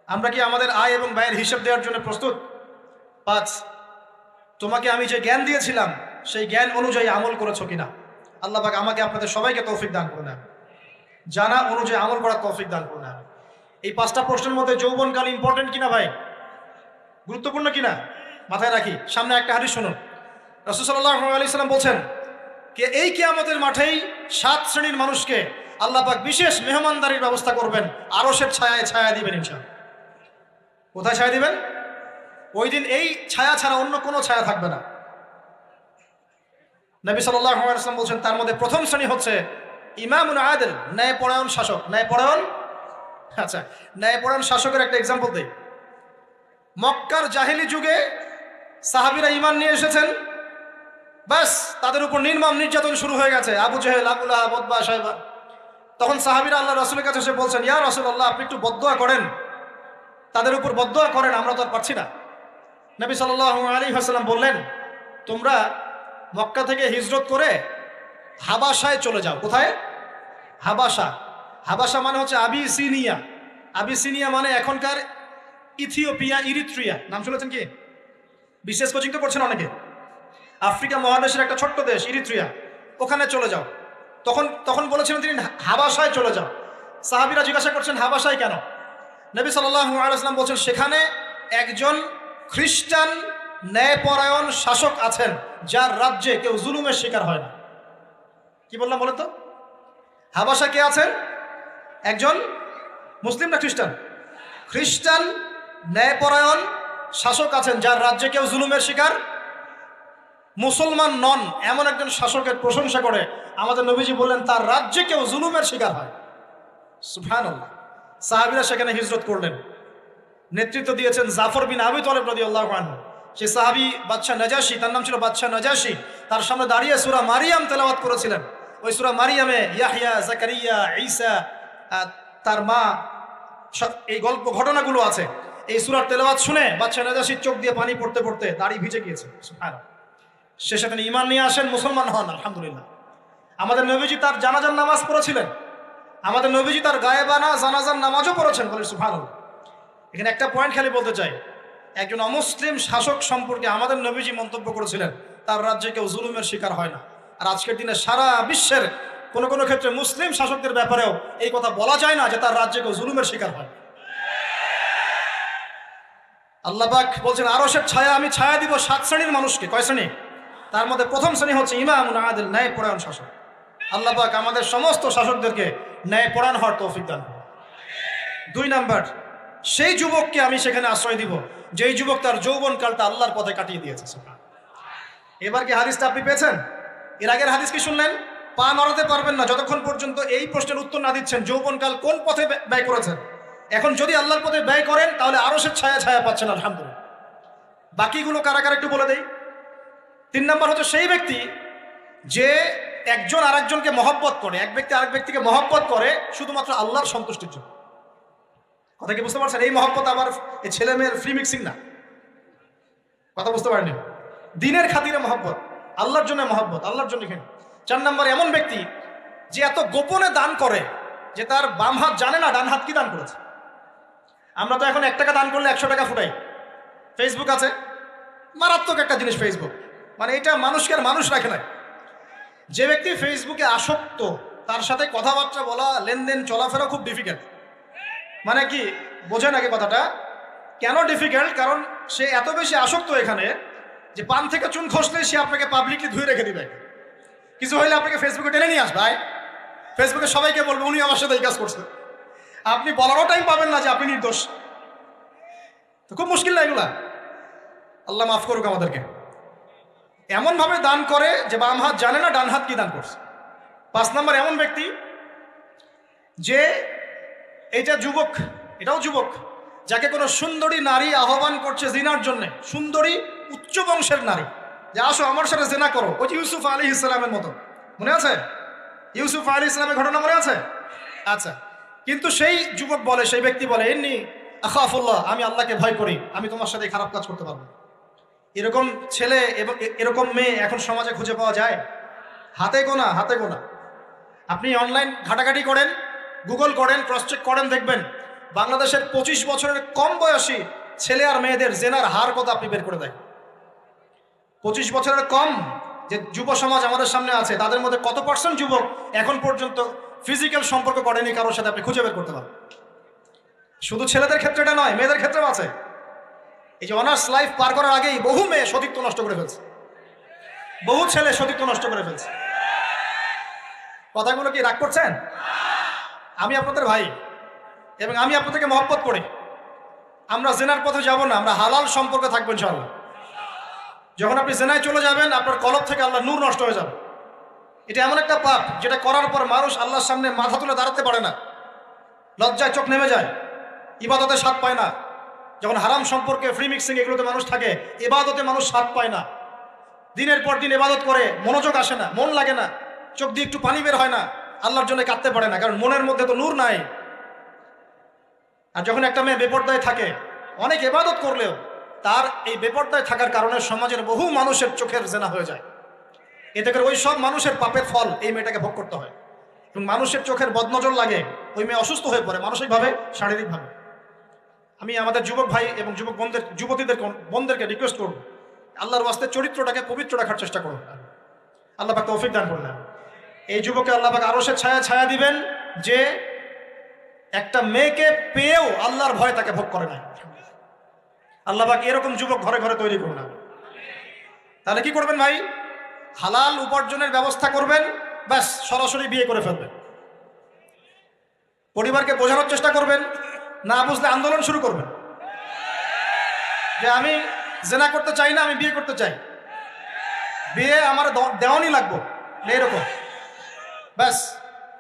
আমরা কি আমাদের আয় এবং ব্যয়ের হিসাব দেওয়ার জন্য প্রস্তুত? পাঁচ, তোমাকে আমি যে জ্ঞান দিয়েছিলাম সেই জ্ঞান অনুযায়ী আমল করেছো কিনা? আল্লাহ পাক আমাকে আপনাদের সবাইকে তৌফিক দান করে নেন, জানা অনুযায়ী আমল করার তৌফিক দান করে নেন। এই পাঁচটা প্রশ্নের মধ্যে যৌবনকাল ইম্পর্টেন্ট কিনা ভাই? গুরুত্বপূর্ণ কিনা? মাথায় রাখি। সামনে একটা হাদিস শুনুন। রাসূল সাল্লাল্লাহু আলাইহি সাল্লাম বলছেন যে এই কিয়ামতের মাঠেই 7 শ্রেণীর মানুষকে আল্লাহ পাক বিশেষ মেহমানদারির ব্যবস্থা করবেন, আরশের ছায়ায় ছায়া দিবেন ইনশাআল্লাহ। কোথায় ছায়া দিবেন? ওই দিন এই ছায়া ছাড়া অন্য কোনো ছায়া থাকবে না। নবী সাল্লাল্লাহু আলাইহি ওয়াসাল্লাম বলছেন তার মধ্যে প্রথম শ্রেণী হচ্ছে ইমামুন আদিল, ন্যায়পরায়ণ শাসক। ন্যায়পরায়ণ, আচ্ছা, ন্যায়পরায়ণ শাসকের একটা এক্সাম্পল দেই। মক্কার জাহেলি যুগে সাহাবীরা ঈমান নিয়ে এসেছেন, বাস তাদের উপর নির্মম নির্যাতন শুরু হয়ে গেছে, আবু জেহেল, আবু লাহাব, উতবা, শাইবা। তখন সাহাবীরা আল্লাহ রাসূলের কাছে এসে বলছেন, ইয়া রাসূলুল্লাহ, আপনি একটু বদদোয়া করেন, তাদের উপর বদদোয়া করেন, আমরা তো আর পারছি না। নবী সাল্লাল্লাহু আলাইহি ওয়াসাল্লাম বললেন, তোমরা মক্কা থেকে হিজরত করে হাবাসায় চলে যাও। কোথায়? হাবাসা। হাবাসা মানে হচ্ছে আবিসিনিয়া। আবিসিনিয়া মানে এখনকার ইথিওপিয়া, ইরিত্রিয়া। নাম শুনেছেন কি? বিশেষ কোচিং তো করছেন অনেকে। আফ্রিকা মহাদেশের একটা ছোট্ট দেশ ইরিত্রিয়া, ওখানে চলে যাও। তখন বলেছিলেন তিনি হাবাসায় চলে যাও। সাহাবীরা জিজ্ঞাসা করছেন হাবাসায় কেন? নবী সাল্লাল্লাহু আলাইহি ওয়াসাল্লাম বলছেন, সেখানে একজন খ্রিস্টান ন্যায়পরায়ণ শাসক আছেন যার রাজ্যে কেউ জুলুমের শিকার হয় না। কি বললাম বলেন তো? হাবাসা কে আছেন? একজন মুসলিম না খ্রিস্টান? খ্রিস্টান ন্যায়পরায়ণ শাসক আছেন যার রাজ্যে কেউ জুলুমের শিকার, মুসলমান নন এমন একজন শাসকের প্রশংসা করে আমাদের নবীজি বললেন তার রাজ্যে কেউ জুলুমের শিকার হয়। সুবহানাল্লাহ। সাহাবীরা সেখানে হিজরত করলেন। নেতৃত্ব দিয়েছেন জাফর বিন আবি তালিব রাদিয়াল্লাহু আনহু। সেই সাহাবী বাদশাহ নাজাশী, তার নাম ছিল বাদশাহ নাজাশী, তার সামনে দাঁড়িয়ে সূরা মারিয়াম তেলাওয়াত করেছিলেন। ওই সূরা মারিয়ামে ইয়াহইয়া, জাকারিয়া, ঈসা, তার মা, এই গল্প ঘটনাগুলো আছে। এই সূরার তেলাওয়াত শুনে বাদশাহ নাজাশীর চোখ দিয়ে পানি পড়তে পড়তে দাড়ি ভিজে গিয়েছে। সুবহানাল্লাহ। শেষে তিনি ঈমান নিয়ে আসেন, মুসলমান হন, আলহামদুলিল্লাহ। আমাদের নবীজি তার জানাজার নামাজ পড়েছিলেন, আমাদের নবীজি তার গায়েবানা জানাজার নামাজও পড়েছেন। বলে সুবহানাল্লাহ। এখানে একটা পয়েন্ট খালি বলতে চাই, একজন অমুসলিম শাসক সম্পর্কে আমাদের নবীজি মন্তব্য করেছিলেন তার রাজ্যে কেউ জুলুমের শিকার হয় না। আর আজকের দিনে সারা বিশ্বের কোনো কোনো ক্ষেত্রে মুসলিম শাসকদের ব্যাপারেও এই কথা বলা যায় না যে তার রাজ্যে কেউ জুলুমের শিকার হয়। আল্লাহ পাক বলছেন আরশের ছায়া আমি ছায়া দিব 7 শ্রেণীর মানুষকে। কয় শ্রেণী? তার মধ্যে প্রথম শ্রেণী হচ্ছে ইমামুন আদিল, ন্যায়পরায়ণ শাসক। আল্লাহ পাক আমাদের সমস্ত শাসকদেরকে ন্যায়পরায়ণ হওয়ার তৌফিক দান করুন। 2 নাম্বার, সেই যুবককে আমি সেখানে আশ্রয় দিব যেই যুবক তার যৌবনকালটা আল্লাহর পথে কাটিয়ে দিয়েছে। এবার কি হাদিসটা আপনি পেয়েছেন? এর আগের হাদিস কি শুনলেন? পা নড়াতে পারবেন না যতক্ষণ পর্যন্ত এই প্রশ্নের উত্তর না দিচ্ছেন যৌবনকাল কোন পথে ব্যয় করেছেন। এখন যদি আল্লাহর পথে ব্যয় করেন তাহলে আরশের ছায়া ছায়া পাচ্ছেন, আলহামদুলিল্লাহ। বাকিগুলো কারা কারা একটু বলে দেই। 3 নাম্বার হচ্ছে সেই ব্যক্তি যে একজন আরেকজনকে মহব্বত করে, এক ব্যক্তি আরেক ব্যক্তিকে মহব্বত করে শুধুমাত্র আল্লাহর সন্তুষ্টির জন্য। কথা কি বুঝতে পারছেন? এই মহব্বত আবার এই ছেলে মেয়ের ফ্রি মিক্সিং না। কথা বুঝতে পারেনি? দিনের খাতিরে মহব্বত, আল্লাহর জন্য মহব্বত, আল্লাহর জন্য। এখানে 4 নাম্বার এমন ব্যক্তি যে এত গোপনে দান করে যে তার বাম হাত জানে না ডান হাত কি দান করেছে। আমরা তো এখন 1 টাকা দান করলে 100 টাকা ফুটাই। ফেসবুক আছে, মারাত্মক একটা জিনিস ফেসবুক, মানে এটা মানুষকে আর মানুষ রাখে না। যে ব্যক্তি ফেসবুকে আসক্ত তার সাথে কথাবার্তা বলা, লেনদেন, চলাফেরা খুব ডিফিকাল্ট। মানে কি বোঝে নাকি কথাটা? কেন ডিফিকাল্ট? কারণ সে এত বেশি আসক্ত এখানে যে পান থেকে চুন খসলে সে আপনাকে পাবলিকলি ধুয়ে রেখে দিবে। কিছু হইলে আপনাকে ফেসবুকে টেনে নিয়ে আসবে, ফেসবুকে সবাইকে বলবে উনি আমার সাথে এই কাজ করছে। আপনি বলারও টাইম পাবেন না যে আপনি নির্দোষ। তো খুব মুশকিল না এগুলা। আল্লাহ মাফ করুক আমাদেরকে। এমনভাবে দান করে যে বাম হাত জানে না ডান হাত কি দান করছে। 5 নম্বর এমন ব্যক্তি যে এইটা যুবক, এটাও যুবক, যাকে কোনো সুন্দরী নারী আহ্বান করছে জিনার জন্য, সুন্দরী উচ্চ বংশের নারী, যে আসো আমার সাথে জেনা করো। ওই যে ইউসুফ আলাইহিস সালামের মতো, মনে আছে ইউসুফ আলাইহিস সালামের ঘটনা মনে আছে? আচ্ছা, কিন্তু সেই যুবক বলে, সেই ব্যক্তি বলে, এমনি আখাফুল্লাহ, আমি আল্লাহকে ভয় করি, আমি তোমার সাথে খারাপ কাজ করতে পারবো। এরকম ছেলে এবং এরকম মেয়ে এখন সমাজে খুঁজে পাওয়া যায়? হাতে গোনা, হাতে গোনা। আপনি অনলাইন ঘাটাঘাটি করেন, গুগল করেন, ক্রস চেক করেন, দেখবেন বাংলাদেশের 25 বছরের কম বয়সী ছেলে আর মেয়েদের জেনার হার কত আপনি বের করে দেয়। 25 বছরের কম যে যুব সমাজ আমাদের সামনে আছে, তাদের মধ্যে কত % যুবক এখন পর্যন্ত ফিজিক্যাল সম্পর্ক করেনি কারোর সাথে, আপনি খুঁজে বের করতে পারেন। শুধু ছেলেদের ক্ষেত্রে এটা নয়, মেয়েদের ক্ষেত্রেও আছে। এই যে অনার্স লাইফ পার করার আগেই বহু মেয়ে সতীত্ব নষ্ট করে ফেলছে, বহু ছেলে সতীত্ব নষ্ট করে ফেলছে। কথাগুলো কি রাগ করছেন? আমি আপনাদের ভাই এবং আমি আপনাদেরকে মহব্বত করি। আমরা জেনার পথে যাব না, আমরা হালাল সম্পর্কে থাকবো ইনশাআল্লাহ। যখন আপনি জেনায় চলে যাবেন, আপনার কলব থেকে আল্লাহ নূর নষ্ট হয়ে যাবে। এটা এমন একটা পাপ যেটা করার পর মানুষ আল্লাহর সামনে মাথা তুলে দাঁড়াতে পারে না, লজ্জায় চোখ নেমে যায়, ইবাদতে স্বাদ পায় না। যখন হারাম সম্পর্কে, ফ্রি মিক্সিং, এগুলোতে মানুষ থাকে, ইবাদতে মানুষ স্বাদ পায় না। দিনের পর দিন ইবাদত করে মনোযোগ আসে না, মন লাগে না, চোখ দিয়ে একটু পানি বের হয় না, আল্লাহর জন্য কাঁদতে পারে না, কারণ মনের মধ্যে তো নূর নাই। আর যখন একটা মেয়ে বেপরদায় থাকে, অনেক ইবাদত করলেও তার এই বেপরদায় থাকার কারণে সমাজের বহু মানুষের চোখের জেনা হয়ে যায়। এতে করে ওই সব মানুষের পাপের ফল এই মেয়েটাকে ভোগ করতে হয় এবং মানুষের চোখের বদনজর লাগে, ওই মেয়ে অসুস্থ হয়ে পড়ে মানসিকভাবে, শারীরিকভাবে। আমি আমাদের যুবক ভাই এবং যুবক বোনদেরকে রিকোয়েস্ট করব, আল্লাহর ওয়াস্তে চরিত্রটাকে পবিত্র রাখার চেষ্টা করুন। আল্লাহ পাক তৌফিক দান করলেন। এই যুবককে আল্লাহ পাক আরশের ছায়া দিবেন, যে একটা মেয়েকে পেয়েও আল্লাহর ভয় তাকে ভোগ করে না। আল্লাহ পাক এরকম যুবক ঘরে ঘরে তৈরি করুন। তাহলে কি করবেন ভাই? হালাল উপার্জনের ব্যবস্থা করবেন, ব্যাস সরাসরি বিয়ে করে ফেলবেন। পরিবারকে বোঝানোর চেষ্টা করবেন, না বুঝলে আন্দোলন শুরু করবেন যে আমি জেনা করতে চাই না, আমি বিয়ে করতে চাই, বিয়ে আমার দেওয়ানি লাগবো, এইরকম। ব্যাস,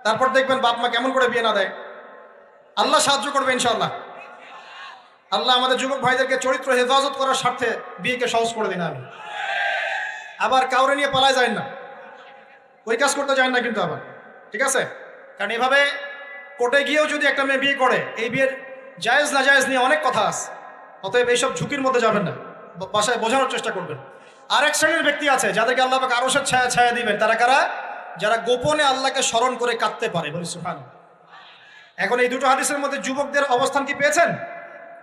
তারপর দেখবেন বাপ মা কেমন করে বিয়ে না দেয়। আল্লাহ সাহায্য করবে ইনশাআল্লাহ। আল্লাহ আমাদের যুবক ভাইদেরকে চরিত্র হেফাজত করার স্বার্থে বিয়েকে সহজ করে দিন। আমি আবার কাউরে নিয়ে পালায় যায় না, ওই কাজ করতে যায় না কিন্তু আবার, ঠিক আছে? কারণ এভাবে কোর্টে গিয়েও যদি একটা মেয়ে বিয়ে করে, এই বিয়ের জায়েজ না জায়েজ নিয়ে অনেক কথা আছে। অতএব এইসব ঝুঁকির মধ্যে যাবেন না, বাসায় বোঝানোর চেষ্টা করবেন। আরেক শ্রেণীর ব্যক্তি আছে যাদেরকে আল্লাহ পাক আরশের ছায়া দিবেন। তারা কারা? যারা গোপনে আল্লাহকে স্মরণ করে কাঁদতে পারে। বলি সুবহানাল্লাহ। এখন এই দুটো হাদিসের মধ্যে যুবকদের অবস্থান কি পেয়েছেন?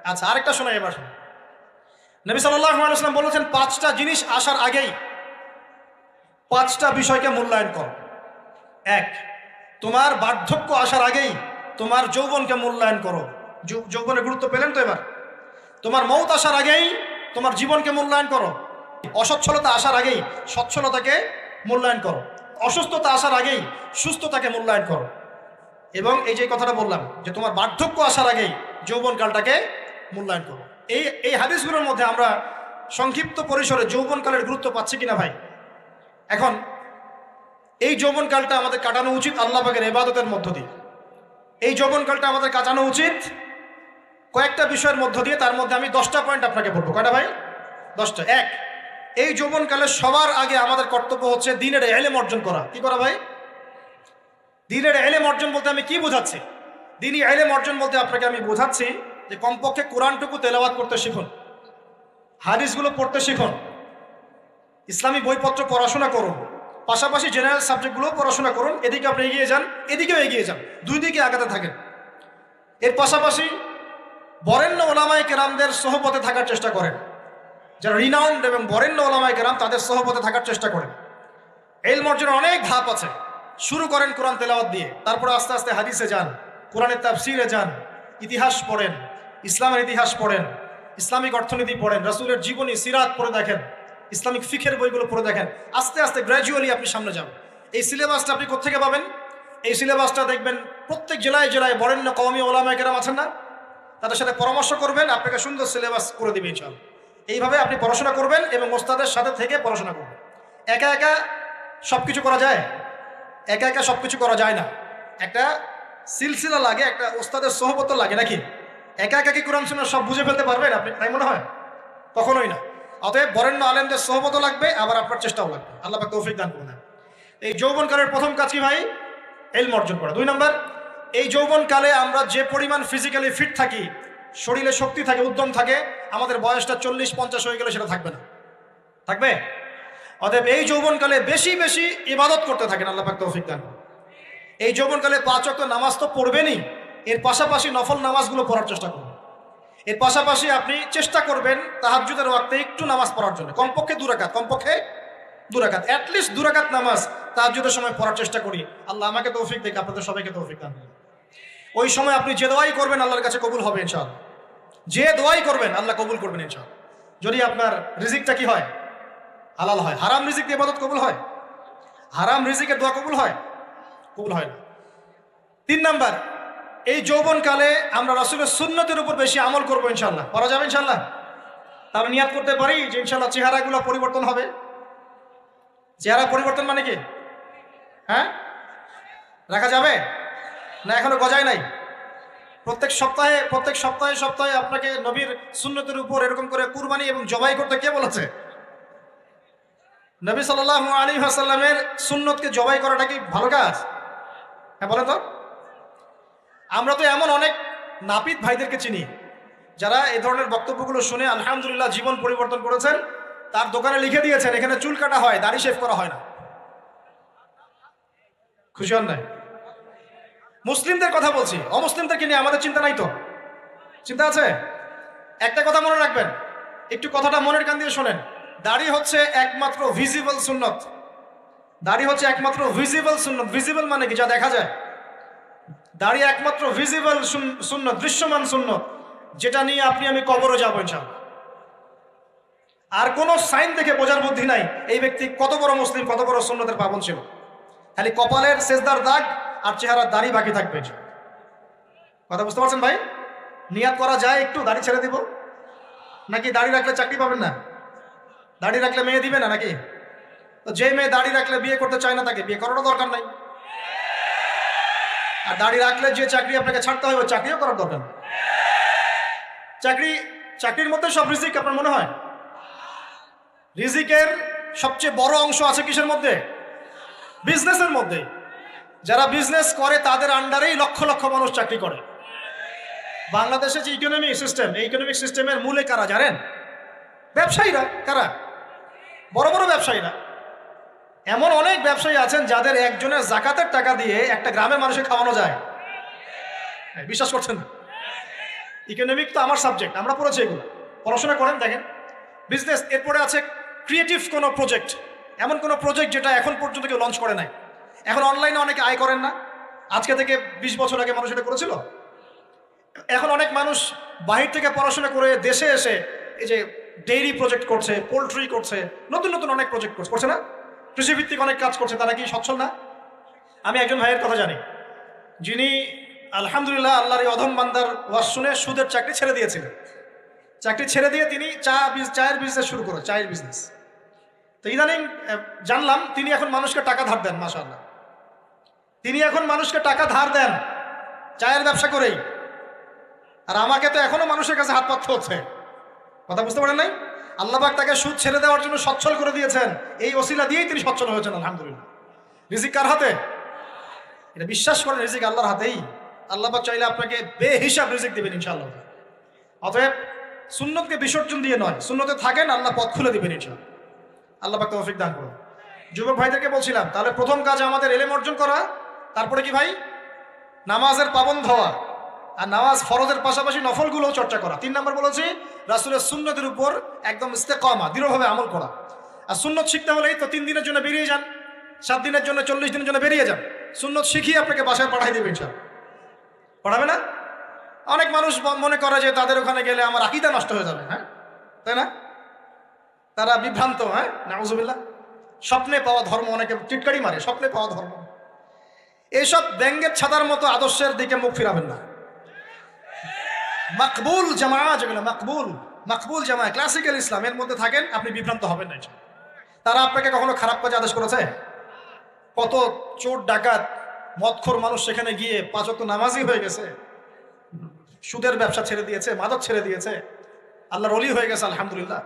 আচ্ছা, আরেকটা শোনাই এবার। নবী সাল্লাল্লাহু আলাইহি ওয়াসাল্লাম বলেছেন, 5টা জিনিস আসার আগেই 5টা বিষয়কে মূল্যায়ন করো। 1, তোমার বার্ধক্য আসার আগেই তোমার যৌবনকে মূল্যায়ন করো। যৌবনের গুরুত্ব পেলেন তো এবার? তোমার মৌত আসার আগেই তোমার জীবনকে মূল্যায়ন করো। অসচ্ছলতা আসার আগেই সচ্ছলতাকে মূল্যায়ন করো। অসুস্থতা আসার আগেই সুস্থতাকে মূল্যায়ন করো। এবং এই যে কথাটা বললাম যে তোমার বার্ধক্য আসার আগেই যৌবনকালটাকে মূল্যায়ন করো। এই হাদিসগুলোর মধ্যে আমরা সংক্ষিপ্ত পরিসরে যৌবনকালের গুরুত্ব পাচ্ছি কিনা ভাই? এখন এই যৌবনকালটা আমাদের কাটানো উচিত আল্লাহ পাকের ইবাদতের মধ্য দিয়ে। এই যৌবনকালটা আমাদের কাটানো উচিত কয়েকটা বিষয়ের মধ্য দিয়ে। তার মধ্যে আমি 10টা পয়েন্ট আপনাকে বলবো। কয়টা ভাই? 10টা। 1, এই যৌবনকালে সবার আগে আমাদের কর্তব্য হচ্ছে দ্বীনের ইলম অর্জন করা। কি করা ভাই? দ্বীনের ইলম অর্জন বলতে আমি কি বোঝাচ্ছি? দ্বীনি ইলম অর্জন বলতে আপনাকে আমি বোঝাচ্ছি যে কমপক্ষে কোরআনটুকু তেলাওয়াত করতে শিখুন, হাদিসগুলো পড়তে শিখুন, ইসলামী বইপত্র পড়াশোনা করুন, পাশাপাশি জেনারেল সাবজেক্টগুলো পড়াশোনা করুন। এদিকে আপনি এগিয়ে যান, এদিকেও এগিয়ে যান, দুই দিকে আগাতে থাকেন। এর পাশাপাশি বরেণ্য ওলামায়ে কেরামদের সোহবতে থাকার চেষ্টা করেন। যারা রিনাউন্ড এবং বরেণ্য ওলামায়ে কেরাম, তাদের সোহবতে থাকার চেষ্টা করেন। ইলম অর্জনের অনেক ধাপ আছে। শুরু করেন কোরআন তেলাওয়াত দিয়ে, তারপরে আস্তে আস্তে হাদিসে যান, কোরআনের তাফসিরে যান, ইতিহাস পড়েন, ইসলামের ইতিহাস পড়েন, ইসলামিক অর্থনীতি পড়েন, রাসূলের জীবনী সিরাত পড়ে দেখেন, ইসলামিক ফিকের বইগুলো পড়ে দেখেন। আস্তে আস্তে গ্র্যাজুয়ালি আপনি সামনে যাবেন। এই সিলেবাসটা আপনি কোত্থেকে পাবেন? এই সিলেবাসটা দেখবেন প্রত্যেক জেলায় জেলায় বরেণ্য কওমি ওলামায়ে কেরাম আছেন না, তাদের সাথে পরামর্শ করবেন, আপনাকে সুন্দর সিলেবাস করে দিবে ইনশাআল্লাহ। এইভাবে আপনি পড়াশোনা করবেন এবং ওস্তাদের সাথে থেকে পড়াশোনা করবেন। একা একা সব কিছু করা যায়? একা একা সব কিছু করা যায় না। একটা সিলসিলা লাগে, একটা ওস্তাদের সোহবত লাগে, নাকি? একা একা কি কোরআন সুন্নাহ সব বুঝে ফেলতে পারবেন আপনি? তাই মনে হয়? কখনোই না। অতএব বরেণ্য আলেমদের সোহবত লাগবে, আবার আপনার চেষ্টাও লাগবে। আল্লাহ পাক তৌফিক দান করুন। এই যৌবনকালের প্রথম কাজ কি ভাই? ইলম অর্জন করা। 2 নম্বর, এই যৌবনকালে আমরা যে পরিমাণ ফিজিক্যালি ফিট থাকি, শরীরে শক্তি থাকে, উদ্যম থাকে, আমাদের বয়সটা 40-50 হয়ে গেলে সেটা থাকবে না। থাকবে? অতএব এই যৌবনকালে বেশি বেশি ইবাদত করতে থাকেন। আল্লাহ পাক তৌফিক দান করুন। এই যৌবনকালে 5 ওয়াক্ত নামাজ তো পড়বেনই, এর পাশাপাশি নফল নামাজগুলো পড়ার চেষ্টা করবেন। এর পাশাপাশি আপনি চেষ্টা করবেন তাহাজ্জুদের ওয়াক্তে একটু নামাজ পড়ার জন্য, কমপক্ষে 2 রাকাত, কমপক্ষে 2 রাকাত, অ্যাটলিস্ট 2 রাকাত নামাজ তাহাজ্জুদের সময় পড়ার চেষ্টা করি। আল্লাহ আমাকে তৌফিক দেখ, আপনাদের সবাইকে তৌফিক দান করুন। ওই সময় আপনি যে দোয়াই করবেন আল্লাহর কাছে কবুল হবে ইনশাআল্লাহ। যে দোয়াই করবেন আল্লাহ কবুল করবেন ইনশাআল্লাহ। যদি আপনার রিজিকটা কি হয়? হালাল হয়। হারাম রিজিক দিয়ে ইবাদত কবুল হয়? হারাম রিজিকের দোয়া কবুল হয়? কবুল হয় না। 3 নাম্বার, এই যৌবনকালে আমরা রাসূলের সুন্নতের উপর বেশি আমল করবো ইনশাআল্লাহ। করা যাবে ইনশাআল্লাহ? তাহলে নিয়াত করতে পারি যে ইনশাআল্লাহ চেহারাগুলো পরিবর্তন হবে। চেহারা পরিবর্তন মানে কি? হ্যাঁ, রাখা যাবে না? এখনো গজায় নাই। প্রত্যেক সপ্তাহে আপনাকে নবীর সুন্নতের উপর এরকম করে কুরবানি এবং জবাই করতে কে বলেছে? নবী সাল্লাল্লাহু আলাইহি ওয়াসাল্লামের সুন্নতকে জবাই করাটা কি ভালো কাজ? হ্যাঁ বলেন তো। আমরা তো এমন অনেক নাপিত ভাইদেরকে চিনি যারা এই ধরনের বক্তব্যগুলো শুনে আলহামদুলিল্লাহ জীবন পরিবর্তন করেছেন। তার দোকানে লিখে দিয়েছেন এখানে চুল কাটা হয়, দাড়ি শেভ করা হয় না। খুশি হন নাই? মুসলিমদের কথা বলছি, অমুসলিমদেরকে নিয়ে আমাদের চিন্তা নাই তো? চিন্তা আছে? একটা কথা মনে রাখবেন, একটু কথাটা মনের কান দিয়ে শোনেন। দাড়ি হচ্ছে একমাত্র ভিজিবল সুন্নত। দাড়ি হচ্ছে একমাত্র ভিজিবল সুন্নত। ভিজিবল মানে কি? যা দেখা যায়। দাড়ি একমাত্র ভিজিবল সুন্নত, দৃশ্যমান সুন্নত, যেটা নিয়ে আপনি আমি কবরে যাবো ইনশাআল্লাহ। আর কোনো সাইন দেখে বোঝার বুদ্ধি নাই এই ব্যক্তি কত বড় মুসলিম, কত বড় সুন্নতের পাবন ছিল। খালি কপালের সেজদার দাগ আর চেহারার দাড়ি বাকি থাকবে। কথা বুঝতে পারছেন ভাই? নিয়াত করা যায় একটু দাড়ি ছেড়ে দিব, নাকি দাড়ি রাখলে চাকরি পাবেন না? দাড়ি রাখলে মেয়ে দিবে না নাকি? তো যে মেয়ে দাড়ি রাখলে বিয়ে করতে চায় না তাকে বিয়ে করারও দরকার নাই। আর দাড়ি রাখলে যে চাকরি আপনাকে ছাড়তে হবে চাকরিও করার দরকার নেই। চাকরির মধ্যে সব রিজিক আপনার মনে হয়? রিজিকের সবচেয়ে বড় অংশ আছে কিসের মধ্যে? বিজনেসের মধ্যে। যারা বিজনেস করে তাদের আন্ডারেই লক্ষ লক্ষ মানুষ চাকরি করে। বাংলাদেশের যে ইকোনমিক সিস্টেম, এই ইকোনমিক সিস্টেমের মূলে কারা জানেন? ব্যবসায়ীরা। কারা? বড় বড় ব্যবসায়ীরা। এমন অনেক ব্যবসায়ী আছেন যাদের একজনের জাকাতের টাকা দিয়ে একটা গ্রামের মানুষকে খাওয়ানো যায়। বিশ্বাস করছেন না? ইকোনমিক তো আমার সাবজেক্ট, আমরা পড়েছি এগুলো, পড়াশোনা করেন দেখেন। বিজনেস, এরপরে আছে ক্রিয়েটিভ কোনো প্রজেক্ট, এমন কোনো প্রজেক্ট যেটা এখন পর্যন্ত কেউ লঞ্চ করে নাই। এখন অনলাইনে অনেকে আয় করেন না, আজকে থেকে 20 বছর আগে মানুষ এটা করেছিল। এখন অনেক মানুষ বাহির থেকে পড়াশোনা করে দেশে এসে এই যে ডেইরি প্রজেক্ট করছে, পোলট্রি করছে, নতুন নতুন অনেক প্রজেক্ট করছে না? কৃষিভিত্তিক অনেক কাজ করছে। তারা কি সচ্ছল না? আমি একজন ভাইয়ের কথা জানি, যিনি আলহামদুলিল্লাহ আল্লাহর এই অধম বান্দার ওয়াজ শুনে সুদের চাকরি ছেড়ে দিয়েছিলেন। চাকরি ছেড়ে দিয়ে তিনি চায়ের বিজনেস শুরু করে, চায়ের বিজনেস। তো ইদানিং জানলাম তিনি এখন মানুষকে টাকা ধার দেন। মাশাআল্লাহ, তিনি এখন মানুষকে টাকা ধার দেন চায়ের ব্যবসা করেই। আর আমাকে তো এখনো মানুষের কাছে হাত পাততে হচ্ছে। কথা বুঝতে পারেন নাই? আল্লাহ পাক তাকে সুদ ছেড়ে দেওয়ার জন্য সচ্ছল করে দিয়েছেন। এই ওসিলা দিয়েই তিনি সচ্ছল হয়েছেন আলহামদুলিল্লাহ। রিজিক কার হাতে? এটা বিশ্বাস করেন, রিজিক আল্লাহর হাতেই। আল্লাহ পাক চাইলে আপনাকে বেহিসাব রিজিক দিবেন ইনশাআল্লাহ। অতএব সুন্নতকে বিসর্জন দিয়ে নয়, সুন্নতে থাকেন, আল্লাহ পথ খুলে দিবেন ইনশাআল্লাহ। আল্লাহ পাক তৌফিক দান করুন। যুবক ভাইদেরকে বলছিলাম, তাহলে প্রথম কাজ আমাদের ইলম অর্জন করা। তারপরে কি ভাই? নামাজের পাবন্দ হওয়া, আর নামাজ ফরজের পাশাপাশি নফলগুলোও চর্চা করা। 3 নম্বর বলেছি রাসূলের সুন্নতের উপর একদম ইস্তেকামা, দৃঢ়ভাবে আমল করা। আর সুন্নত শিখতে হলেই তো 3 দিনের জন্য বেরিয়ে যান, 7 দিনের জন্য, 40 দিনের জন্য বেরিয়ে যান। সুন্নত শিখিয়ে আপনাকে বাসায় পাঠাই দেবে ইনশাআল্লাহ। পড়াবে না? অনেক মানুষ মনে করে যে তাদের ওখানে গেলে আমার আকীদা নষ্ট হয়ে যাবে। হ্যাঁ, তাই না? তারা বিভ্রান্ত। হ্যাঁ, নাউজুবিল্লাহ। স্বপ্নে পাওয়া ধর্ম, অনেকে টিটকারি মারে, স্বপ্নে পাওয়া ধর্ম। এইসব ব্যঙ্গের ছাতার মতো আদর্শের দিকে মুখ ফিরাবেন না। মাকবুল জামাআত, যেগুলো মাকবুল মাকবুল জামায়, ক্লাসিক্যাল ইসলাম এর মধ্যে থাকেন, আপনি বিভ্রান্ত হবেন না। তারা আপনাকে কখনো খারাপ কাজে আদেশ করেছে? কত চোর ডাকাত মদখোর মানুষ সেখানে গিয়ে 5 ওয়াক্ত নামাজি হয়ে গেছে, সুদের ব্যবসা ছেড়ে দিয়েছে, মাদক ছেড়ে দিয়েছে, আল্লাহর ওলি হয়ে গেছে, আলহামদুলিল্লাহ।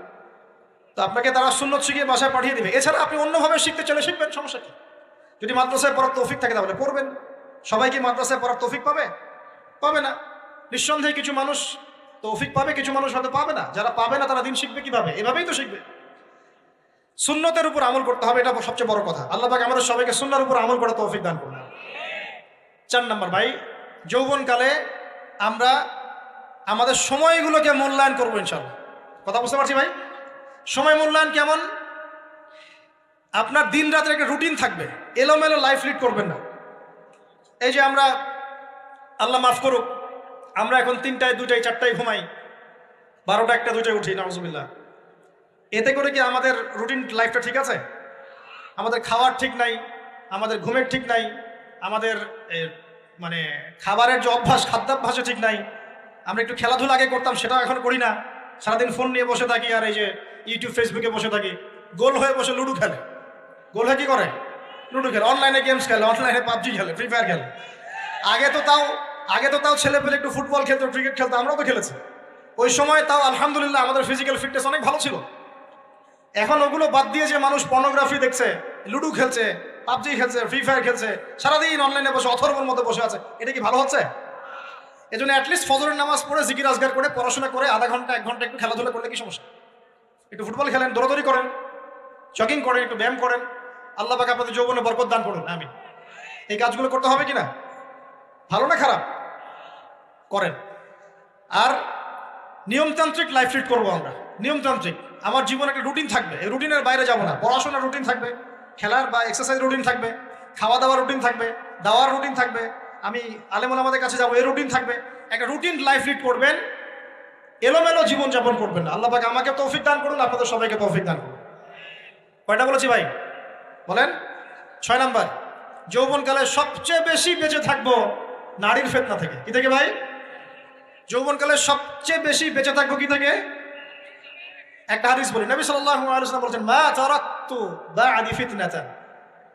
তো আপনাকে তারা সুন্নত শিখিয়ে বাসায় পাঠিয়ে দিবে। এছাড়া আপনি অন্যভাবে শিখতে চলে শিখবেন, সমস্যা কি? যদি মাদ্রাসায় পড়ার তৌফিক থাকে তাহলে পড়বেন। সবাই কি মাদ্রাসায় পড়ার তৌফিক পাবে? পাবে না। নিঃসন্দেহে কিছু মানুষ তৌফিক পাবে, কিছু মানুষ হয়তো পাবে না। যারা পাবে না তারা দিন শিখবে কিভাবে? এভাবেই তো শিখবে। সুন্নতের উপর আমল করতে হবে, এটা সবচেয়ে বড় কথা। আল্লাহ পাক আমাদের সবাইকে সুন্নাহর উপর আমল করার তৌফিক দান করুন। 4 নম্বর, ভাই, যৌবনকালে আমরা আমাদের সময়গুলোকে মূল্যায়ন করবো ইনশাআল্লাহ। কথা বুঝতে পারছি ভাই? সময় মূল্যায়ন কেমন? আপনার দিন রাতের একটা রুটিন থাকবে, এলোমেলো লাইফ লিড করবেন না। এই যে আমরা, আল্লাহ মাফ করুক, আমরা এখন 3টায় 2টায় 4টায় ঘুমাই, 12টা 1টা 2টায় উঠি, নাউজুবিল্লাহ। এতে করে কি আমাদের রুটিন লাইফটা ঠিক আছে? আমাদের খাওয়ার ঠিক নাই, আমাদের ঘুমের ঠিক নাই, আমাদের মানে খাবারের যে অভ্যাস, খাদ্যাভ্যাসও ঠিক নাই। আমরা একটু খেলাধুলা আগে করতাম, সেটাও এখন করি না। সারাদিন ফোন নিয়ে বসে থাকি, আর এই যে ইউটিউব ফেসবুকে বসে থাকি। গোল হয়ে বসে লুডো খেলে, গোল হয়ে কি করে? লুডো খেলে, অনলাইনে গেমস খেলে, অনলাইনে পাবজি খেলে, ফ্রি ফায়ার খেলে। আগে তো তাও ছেলে পেলে একটু ফুটবল খেলতো, ক্রিকেট খেলতো, আমরাও তো খেলেছি। ওই সময় তাও আলহামদুলিল্লাহ আমাদের ফিজিক্যাল ফিটনেস অনেক ভালো ছিল। এখন ওগুলো বাদ দিয়ে যে মানুষ পর্নোগ্রাফি দেখছে, লুডো খেলছে, পাবজি খেলছে, ফ্রি ফায়ার খেলছে, সারাদিন অনলাইনে বসে অথর্বর মধ্যে বসে আছে, এটা কি ভালো হচ্ছে? এই জন্য অ্যাটলিস্ট ফজরের নামাজ পড়ে জিকির আজগার করে পড়াশোনা করে আধা ঘন্টা 1 ঘন্টা একটু খেলাধুলা করলে কি সমস্যা? একটু ফুটবল খেলেন, দৌড়াদৌড়ি করেন, জগিং করেন, একটু ব্যায়াম করেন। আল্লাহ পাক আপনাদের যৌবনে বরকত দান করুন, আমিন। এই কাজগুলো করতে হবে কিনা? ভালো না খারাপ? করেন। আর নিয়মতান্ত্রিক লাইফ লিড করবো আমরা। নিয়মতান্ত্রিক, আমার জীবনে একটা রুটিন থাকবে, এই রুটিনের বাইরে যাব না। পড়াশোনার রুটিন থাকবে, খেলার বা এক্সারসাইজ রুটিন থাকবে, খাওয়া দাওয়ার রুটিন থাকবে, দাওয়ার রুটিন থাকবে, আমি আলেমুল আমাদের কাছে যাবো, এই রুটিন থাকবে। একটা রুটিন লাইফ লিড করবেন, এলোমেলো জীবনযাপন করবেন না। আল্লাহ পাক আমাকে তৌফিক দান করুন, আপনাদের সবাইকে তৌফিক দান করুন। কয়টা বলেছি ভাই? বলেন। 6 নাম্বার, যৌবনকালে সবচেয়ে বেশি বেঁচে থাকবো নারীর ফিতনা থেকে। কি থেকে ভাই? যৌবনকালে সবচেয়ে বেশি বেঁচে থাকবো কি থেকে? একটা হাদিস বলি, নবী সাল্লাল্লাহু আলাইহি ওয়াসাল্লাম বলেছেন, মা তারাকতু বা'দি ফিতনাতান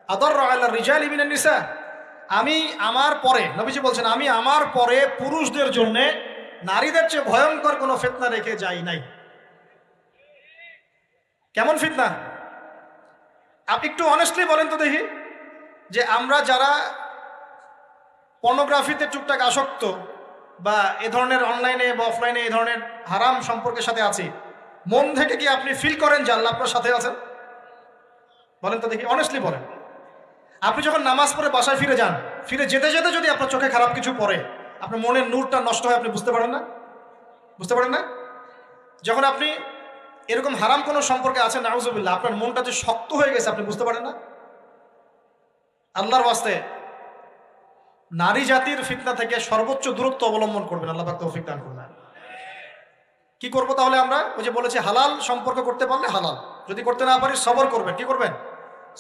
আদাররু আলা রিজালি মিনান নিসা। আমি আমার পরে, নবীজি বলছেন, আমি আমার পরে পুরুষদের জন্য নারীদের চেয়ে ভয়ঙ্কর কোনো ফিতনা রেখে যাই নাই। কেমন ফিতনা? আপনি একটু অনেস্টলি বলেন তো দেখি, যে আমরা যারা পর্নোগ্রাফিতে টুকটাক আসক্ত বা এ ধরনের অনলাইনে বা অফলাইনে এই ধরনের হারাম সম্পর্কের সাথে আছি, মন থেকে কি আপনি ফিল করেন যে আল্লাহ আপনার সাথে আছেন? বলেন তো দেখি, অনেস্টলি বলেন। আপনি যখন নামাজ পড়ে বাসায় ফিরে যান, ফিরে যেতে যেতে যদি আপনার চোখে খারাপ কিছু পড়ে, আপনার মনের নূরটা নষ্ট হয়, আপনি বুঝতে পারেন না? বুঝতে পারেন না? যখন আপনি এরকম হারাম কোনো সম্পর্কে আছেন, নাউজুবিল্লাহ, আপনার মনটা যে শক্ত হয়ে গেছে, আপনি বুঝতে পারেন না? আল্লাহর ওয়াস্তে নারী জাতির ফিতনা থেকে সর্বোচ্চ দূরত্ব অবলম্বন করবেন। আল্লাহ পাক তৌফিক দান করবেন। কি করবো তাহলে আমরা? ওই যে বলেছি, হালাল সম্পর্ক করতে পারলে হালাল, যদি করতে না পারি সবর করবেন। কি করবেন?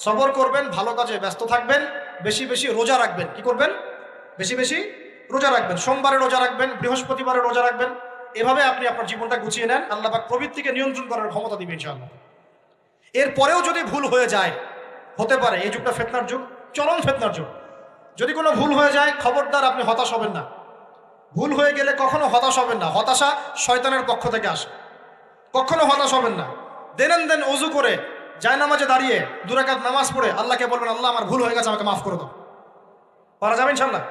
সবর করবেন, ভালো কাজে ব্যস্ত থাকবেন, বেশি বেশি রোজা রাখবেন। কি করবেন? বেশি বেশি রোজা রাখবেন। সোমবারে রোজা রাখবেন, বৃহস্পতিবারে রোজা রাখবেন। এভাবে আপনি আপনার জীবনটা গুছিয়ে নেন, আল্লাহ পাক প্রবৃত্তিকে নিয়ন্ত্রণ করার ক্ষমতা দিবেন ইনশাআল্লাহ। এরপরেও যদি ভুল হয়ে যায়, হতে পারে এই যুগটা ফিতনার যুগ, চরম ফিতনার যুগ। যদি কোনো ভুল হয়ে যায়, খবরদার আপনি হতাশ হবেন না। ভুল হয়ে গেলে কখনো হতাশ হবেন না। হতাশা শয়তানের পক্ষ থেকে আসে, কখনো হতাশ হবেন না। দেন ওযু করে জায়নামাজে দাঁড়িয়ে 2 রাকাত নামাজ পড়ে আল্লাহকে বলবেন, আল্লাহ আমার ভুল হয়ে গেছে, আমাকে মাফ করে দাও। পারা যাবে ইনশাআল্লাহ।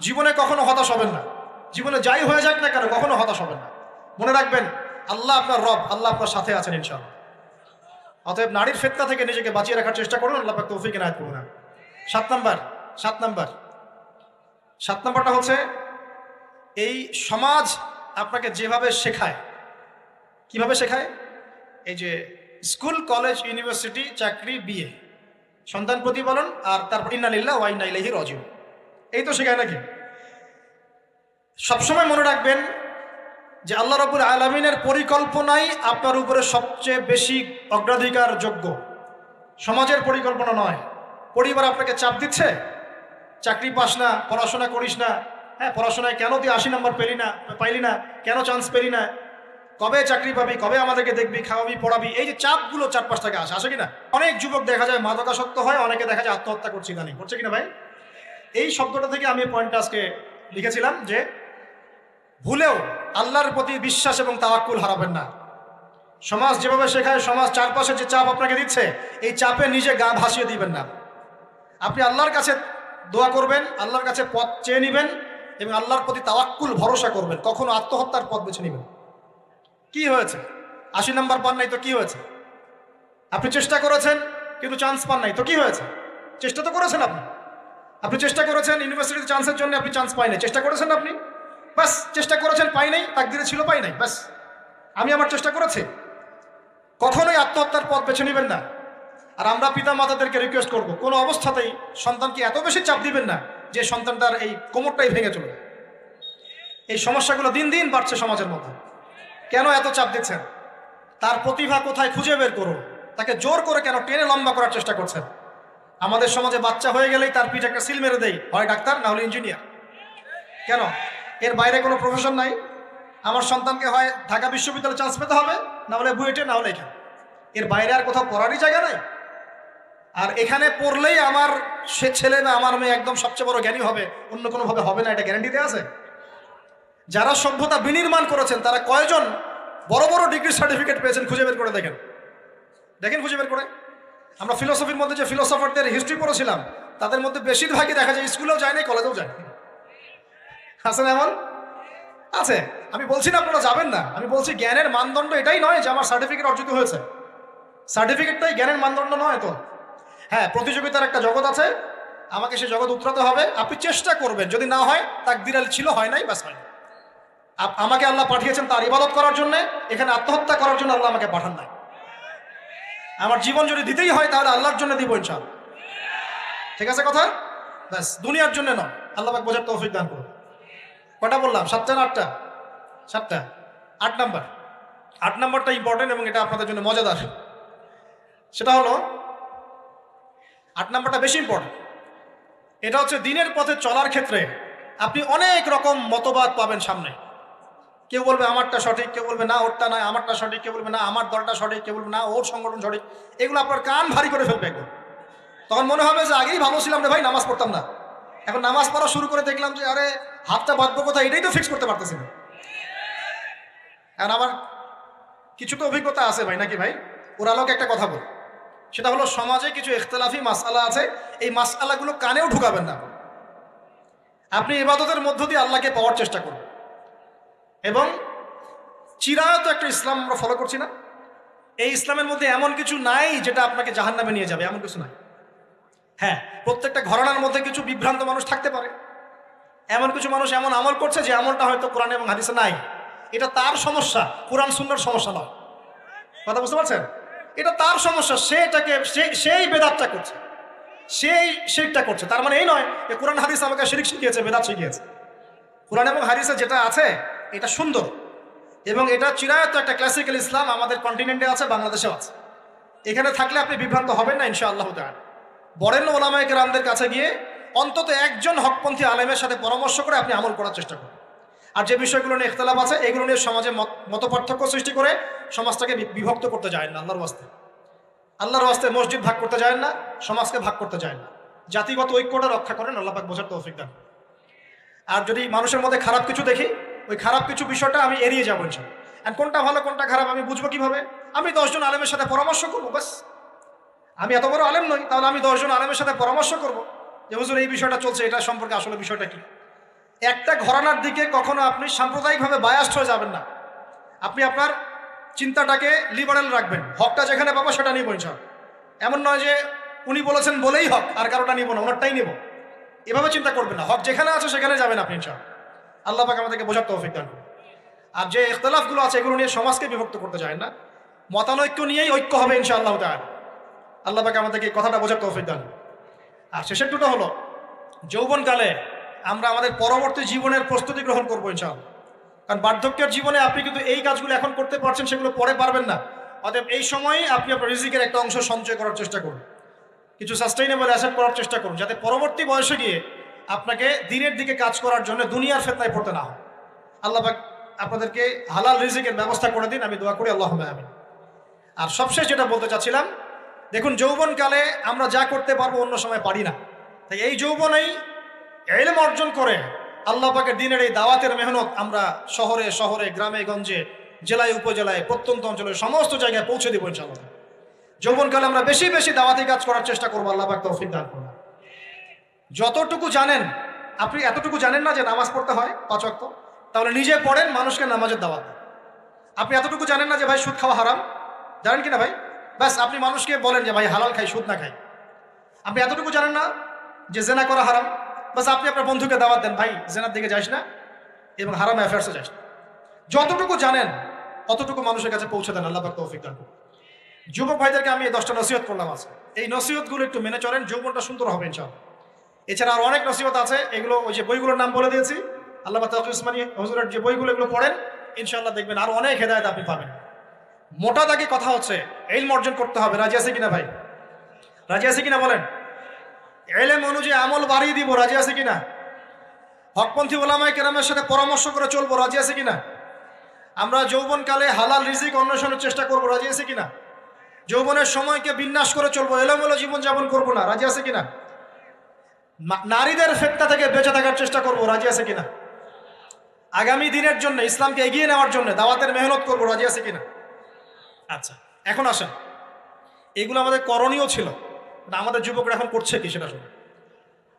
জীবনে কখনো হতাশ হবেন না। জীবনে যাই হয়ে যাক না কেন, কখনো হতাশ হবেন না। মনে রাখবেন, আল্লাহ আপনার রব, আল্লাহ আপনার সাথে আছেন ইনশাআল্লাহ। অতএব নারীর ফিতনা থেকে নিজেকে বাঁচিয়ে রাখার চেষ্টা করুন, আল্লাহ পাক তৌফিক এনায়েত করুন। 7 নাম্বারটা হচ্ছে, এই সমাজ আপনাকে যেভাবে শেখায়, কিভাবে শেখায়? এই যে স্কুল, কলেজ, ইউনিভার্সিটি, চাকরি, বিয়ে, সন্তান প্রতিপালন, আর তারপর ইন্না লিল্লাহি ওয়া ইন্না ইলাইহি রাজিউন, এই তো শেখায় নাকি? সবসময় মনে রাখবেন যে আল্লাহ রাব্বুল আলামিনের পরিকল্পনাই আপনার উপরে সবচেয়ে বেশি অগ্রাধিকার যোগ্য, সমাজের পরিকল্পনা নয়। পরিবার আপনাকে চাপ দিচ্ছে, চাকরি পাস না, পড়াশোনা করিস না, হ্যাঁ পড়াশোনায় কেন তুই 80 নম্বর পাইলি না, কেন চান্স পেলি না, কবে চাকরি পাবি, কবে আমাদেরকে দেখবি, খাওয়াবি, পড়াবি, এই যে চাপগুলো চারপাশ থেকে আসে কিনা। অনেক যুবক দেখা যায় মাদকাসক্ত হয়, অনেকে দেখা যায় আত্মহত্যা করছে ইদানিং, করছে কিনা ভাই? এই শব্দটা থেকে আমি পয়েন্টটা আজকে লিখেছিলাম যে ভুলেও আল্লাহর প্রতি বিশ্বাস এবং তাওয়াক্কুল হারাবেন না। সমাজ যেভাবে শেখায়, সমাজ চারপাশে যে চাপ আপনাকে দিচ্ছে, এই চাপে নিজে গা ভাসিয়ে দিবেন না। আপনি আল্লাহর কাছে দোয়া করবেন, আল্লাহর কাছে পথ চেয়ে নেবেন এবং আল্লাহর প্রতি তাওয়াক্কুল ভরসা করবেন। কখনো আত্মহত্যার পথ বেছে নেবেন। কি হয়েছে? 80 নাম্বার পান নাই তো কি হয়েছে? আপনি চেষ্টা করেছেন কিন্তু চান্স পান নাই তো কি হয়েছে? চেষ্টা তো করেছেন আপনি চেষ্টা করেছেন ইউনিভার্সিটিতে চান্সের জন্য, আপনি চান্স পাই নাই, চেষ্টা করেছেন আপনি, বাস চেষ্টা করেছেন, পাই নাই, তাকদিরে ছিল পাই নাই, বাস আমি আমার চেষ্টা করেছি। কখনোই আত্মহত্যার পথ বেছে নেবেন না। আর আমরা পিতা মাতাদেরকে রিকোয়েস্ট করব, কোনো অবস্থাতেই সন্তানকে এত বেশি চাপ দিবেন না যে সন্তানটার এই কোমরটাই ভেঙে চলবে। এই সমস্যাগুলো দিন দিন বাড়ছে সমাজের মধ্যে। কেন এত চাপ দিচ্ছেন? তার প্রতিভা কোথায় খুঁজে বের করুন। তাকে জোর করে কেন টেনে লম্বা করার চেষ্টা করছেন? আমাদের সমাজে বাচ্চা হয়ে গেলেই তার পিঠে একটা সিল মেরে দেয়, হয় ডাক্তার না হলে ইঞ্জিনিয়ার। কেন? এর বাইরে কোনো প্রফেশন নাই? আমার সন্তানকে হয় ঢাকা বিশ্ববিদ্যালয়ে চান্স পেতে হবে, না হলে বুয়েটে, না হলে এখানে। এর বাইরে আর কোথাও পড়ারই জায়গা নাই। আর এখানে পড়লেই আমার সে ছেলে বা আমার মেয়ে একদম সবচেয়ে বড় জ্ঞানী হবে, অন্য কোনোভাবে হবে না, এটা গ্যারান্টি দেওয়া আছে? যারা সভ্যতা বিনির্মাণ করেছেন তারা কয়জন বড় বড় ডিগ্রি সার্টিফিকেট পেয়েছেন খুঁজে বের করে দেখেন, খুঁজে বের করে। আমরা ফিলোসফির মধ্যে যে ফিলোসফারদের হিস্ট্রি পড়েছিলাম, তাদের মধ্যে বেশিরভাগই দেখা যায় স্কুলেও যায় নাই, কলেজেও যায়। আছে না এমন? আছে। আমি বলছি না আপনারা যাবেন না, আমি বলছি জ্ঞানের মানদণ্ড এটাই নয় যে আমার সার্টিফিকেট অর্জিত হয়েছে। সার্টিফিকেটটাই জ্ঞানের মানদণ্ড নয় তো। হ্যাঁ, প্রতিযোগিতার একটা জগৎ আছে, আমাকে সে জগৎ উতরাতে হবে। আপনি চেষ্টা করবেন, যদি না হয় তাকদীরে ছিল, হয় নাই, বাস হয়। আমাকে আল্লাহ পাঠিয়েছেন তার ইবাদত করার জন্য, এখানে আত্মহত্যা করার জন্য আল্লাহ আমাকে পাঠান নাই। আমার জীবন যদি দিতেই হয় তাহলে আল্লাহর জন্য দিব ইনশাআল্লাহ। ঠিক আছে কথা? ব্যাস, দুনিয়ার জন্য নয়। আল্লাহ পাক বোঝার তৌফিক দান করুন। কটা বললাম? 7টা না 8টা? 7টা। 8 নাম্বার। 8 নাম্বারটা ইম্পর্টেন্ট এবং এটা আপনাদের জন্য মজাদার। সেটা হলো 8 নাম্বারটা বেশি ইম্পর্টেন্ট। এটা হচ্ছে দিনের পথে চলার ক্ষেত্রে আপনি অনেক রকম মতবাদ পাবেন সামনে। কেউ বলবে আমারটা সঠিক, কেউ বলবে না ওরটা নয়, আমারটা সঠিক, কেউ বলবে না আমার দলটা সঠিক, কেউ বলবে না ওর সংগঠন সঠিক। এগুলো আপনার কান ভারী করে ফেলবে একদম। তখন মনে হবে যে আগেই ভালো ছিলাম রে ভাই, নামাজ পড়তাম না, এখন নামাজ পড়া শুরু করে দেখলাম যে আরে হাতটা বাঁধবো কোথায়, এটাই তো ফিক্স করতে পারতেছি না। এখন আমার কিছু তো অভিজ্ঞতা আছে ভাই, নাকি ভাই? ওর আলোকে একটা কথা বল, সেটা হলো সমাজে কিছু ইখতিলাফি মাসআলা আছে, এই মাসআলাগুলো কানেও ঢুকাবেন না। আপনি ইবাদতের মধ্য দিয়ে আল্লাহকে পাওয়ার চেষ্টা করুন। এবং চিরায়ত একটা ইসলাম আমরা ফলো করছি না? এই ইসলামের মধ্যে এমন কিছু নাই যেটা আপনাকে জাহান্নামে নিয়ে যাবে, এমন কিছু নাই। হ্যাঁ, প্রত্যেকটা ঘরানার মধ্যে কিছু বিভ্রান্ত মানুষ থাকতে পারে। এমন কিছু মানুষ এমন আমল করছে যে আমলটা হয়তো কোরআন এবং হাদিসে নাই। এটা তার সমস্যা, কোরআন সুন্নাহর সমস্যা নয়। কথা বুঝতে পারছেন? এটা তার সমস্যা, সেই বেদাতটা করছে, সেই শিরকটা করছে। তার মানে এই নয় যে কোরআন হাদিস আমাকে শিরক শিখিয়েছে, বেদাত শিখিয়েছে। কোরআন এবং হাদিসে যেটা আছে এটা সুন্দর এবং এটা চিরায়ত একটা ক্লাসিক্যাল ইসলাম আমাদের কন্টিনেন্টে আছে, বাংলাদেশেও আছে। এখানে থাকলে আপনি বিভ্রান্ত হবেন না ইনশাআল্লাহ তাআলা। বরেণ্য ওলামায়ে কেরামদের কাছে গিয়ে অন্তত একজন হকপন্থী আলেমের সাথে পরামর্শ করে আপনি আমল করার চেষ্টা করুন। আর যে বিষয়গুলো নিয়ে ইখতিলাফ আছে এগুলো নিয়ে সমাজে মতপার্থক্য সৃষ্টি করে সমাজটাকে বিভক্ত করতে যায় না। আল্লাহর ওয়াস্তে মসজিদ ভাগ করতে যায় না, সমাজকে ভাগ করতে যায় না। জাতিগত ঐক্যটা রক্ষা করেন, আল্লাহ পাক বোঝার তৌফিক দান। আর যদি মানুষের মধ্যে খারাপ কিছু দেখি, ওই খারাপ কিছু বিষয়টা আমি এড়িয়ে যাবো ইনশাআল্লাহ। আর কোনটা ভালো কোনটা খারাপ আমি বুঝবো কিভাবে? আমি 10 জন আলেমের সাথে পরামর্শ করবো, বাস। আমি এত বড় আলেম নই, তাহলে আমি 10 জন আলেমের সাথে পরামর্শ করবো যে হুজুর এই বিষয়টা চলছে, এটা সম্পর্কে আসলে বিষয়টা কি। একটা ঘরানার দিকে কখনো আপনি সাম্প্রদায়িকভাবে বায়াস্ট হয়ে যাবেন না। আপনি আপনার চিন্তাটাকে লিবারেল রাখবেন, হকটা যেখানে পাবো সেটা নিব ইনশাআল্লাহ। এমন নয় যে উনি বলেছেন বলেই হক, আর কারোটা নিব না, ওনারটাই নিব, এভাবে চিন্তা করবেন না। হক যেখানে আছে সেখানে যাবেন আপনি ইনশাআল্লাহ। আল্লাহ পাক আমাদেরকে বোঝার তৌফিক দান করুন। আর যে ইখতিলাফগুলো আছে এগুলো নিয়ে সমাজকে বিভক্ত করতে যায় না, মতানৈক্য নিয়েই ঐক্য হবে ইনশাআল্লাহ তাআলা। আল্লাহ পাক আমাদেরকে এই কথাটা বোঝার তৌফিক দান। আর শেষের দুটো হলো যৌবনকালে আমরা আমাদের পরবর্তী জীবনের প্রস্তুতি গ্রহণ করবো ইনশাআল্লাহ। কারণ বার্ধক্যের জীবনে আপনি কিন্তু এই কাজগুলো এখন করতে পারছেন, সেগুলো পরে পারবেন না। অতএব এই সময়ই আপনি আপনার রিজিকের একটা অংশ সঞ্চয় করার চেষ্টা করুন, কিছু সাস্টেইনেবল অ্যাসেট করার চেষ্টা করুন, যাতে পরবর্তী বয়সে গিয়ে আপনাকে দিনের দিকে কাজ করার জন্য দুনিয়ার ফিতনায় পড়তে না হয়। আল্লাহ পাক আপনাদেরকে হালাল রিজিকের ব্যবস্থা করে দিন, আমি দোয়া করি আল্লাহুম্মা আমিন। আর সবশেষ যেটা বলতে চাচ্ছিলাম, দেখুন যৌবনকালে আমরা যা করতে পারবো অন্য সময় পারি না, তাই এই যৌবনেই ইলম অর্জন করে আল্লাহ পাকের দ্বীনের এই দাওয়াতের মেহনত আমরা শহরে শহরে, গ্রামে গঞ্জে, জেলায় উপজেলায়, প্রত্যন্ত অঞ্চলে সমস্ত জায়গায় পৌঁছে দিব ইনশাআল্লাহ। যৌবনকালে আমরা বেশি বেশি দাওয়াতি কাজ করার চেষ্টা করবো, আল্লাহ পাক তৌফিক দান করুন। যতটুকু জানেন, আপনি এতটুকু জানেন না যে নামাজ পড়তে হয় 5 ওয়াক্ত, তাহলে নিজে পড়েন, মানুষকে নামাজের দাওয়াত দেন। আপনি এতটুকু জানেন না যে ভাই সুদ খাওয়া হারাম, জানেন কি না ভাই? ব্যাস আপনি মানুষকে বলেন যে ভাই হালাল খাই, সুদ না খাই। আপনি এতটুকু জানেন না যে জেনা করা হারাম, বাস আপনি আপনার বন্ধুকে দাওয়াত দেন, ভাই জেনার দিকে যাইস না এবং হারাম অ্যাফেয়ার্সে যাইস না। যতটুকু জানেন অতটুকু মানুষের কাছে পৌঁছে দেন, আল্লাহ পাক তৌফিক দান করুন। যুবক ভাইদেরকে আমি এই 10টা নসিহত করলাম আছে, এই নসিহতগুলো একটু মেনে চলেন, যৌবনটা সুন্দর হবে ইনশাআল্লাহ। এছাড়া আর অনেক নসিহত আছে, এগুলো ওই যে বইগুলোর নাম বলে দিয়েছি, আল্লামা তাকি উসমানী হুজুরের যে বইগুলো, এগুলো পড়েন, ইনশাআল্লাহ দেখবেন আরো অনেক হেদায়েত আপনি পাবেন। মোটা দাগে কথা হচ্ছে ইলম অর্জন করতে হবে। রাজি আছে কিনা ভাই? রাজি আছে কিনা বলেন? ইলম অনুযায়ী আমল বাড়িয়ে দিব, রাজি আছে কিনা? হকপন্থী ওলামায়ে কেরামের সাথে পরামর্শ করে চলবো, রাজি আছে কিনা? আমরা যৌবনকালে হালাল রিজিক অন্বেষণের চেষ্টা করবো, রাজি আছে কিনা? যৌবনের সময়কে বিন্যাস করে চলবো, এলোমেলো জীবনযাপন করবো না, রাজি আছে কিনা? নারীদের ফিতনা থেকে বেঁচে থাকার চেষ্টা করবো, রাজি আছে কিনা? আগামী দিনের জন্য, ইসলামকে এগিয়ে নেওয়ার জন্য দাওয়াতের মেহনত করবো, রাজি আছে কিনা? আচ্ছা, এখন আসেন, এগুলো আমাদের করণীয় ছিল, আমাদের যুবকরা এখন করছে কি সেটা শুনুন।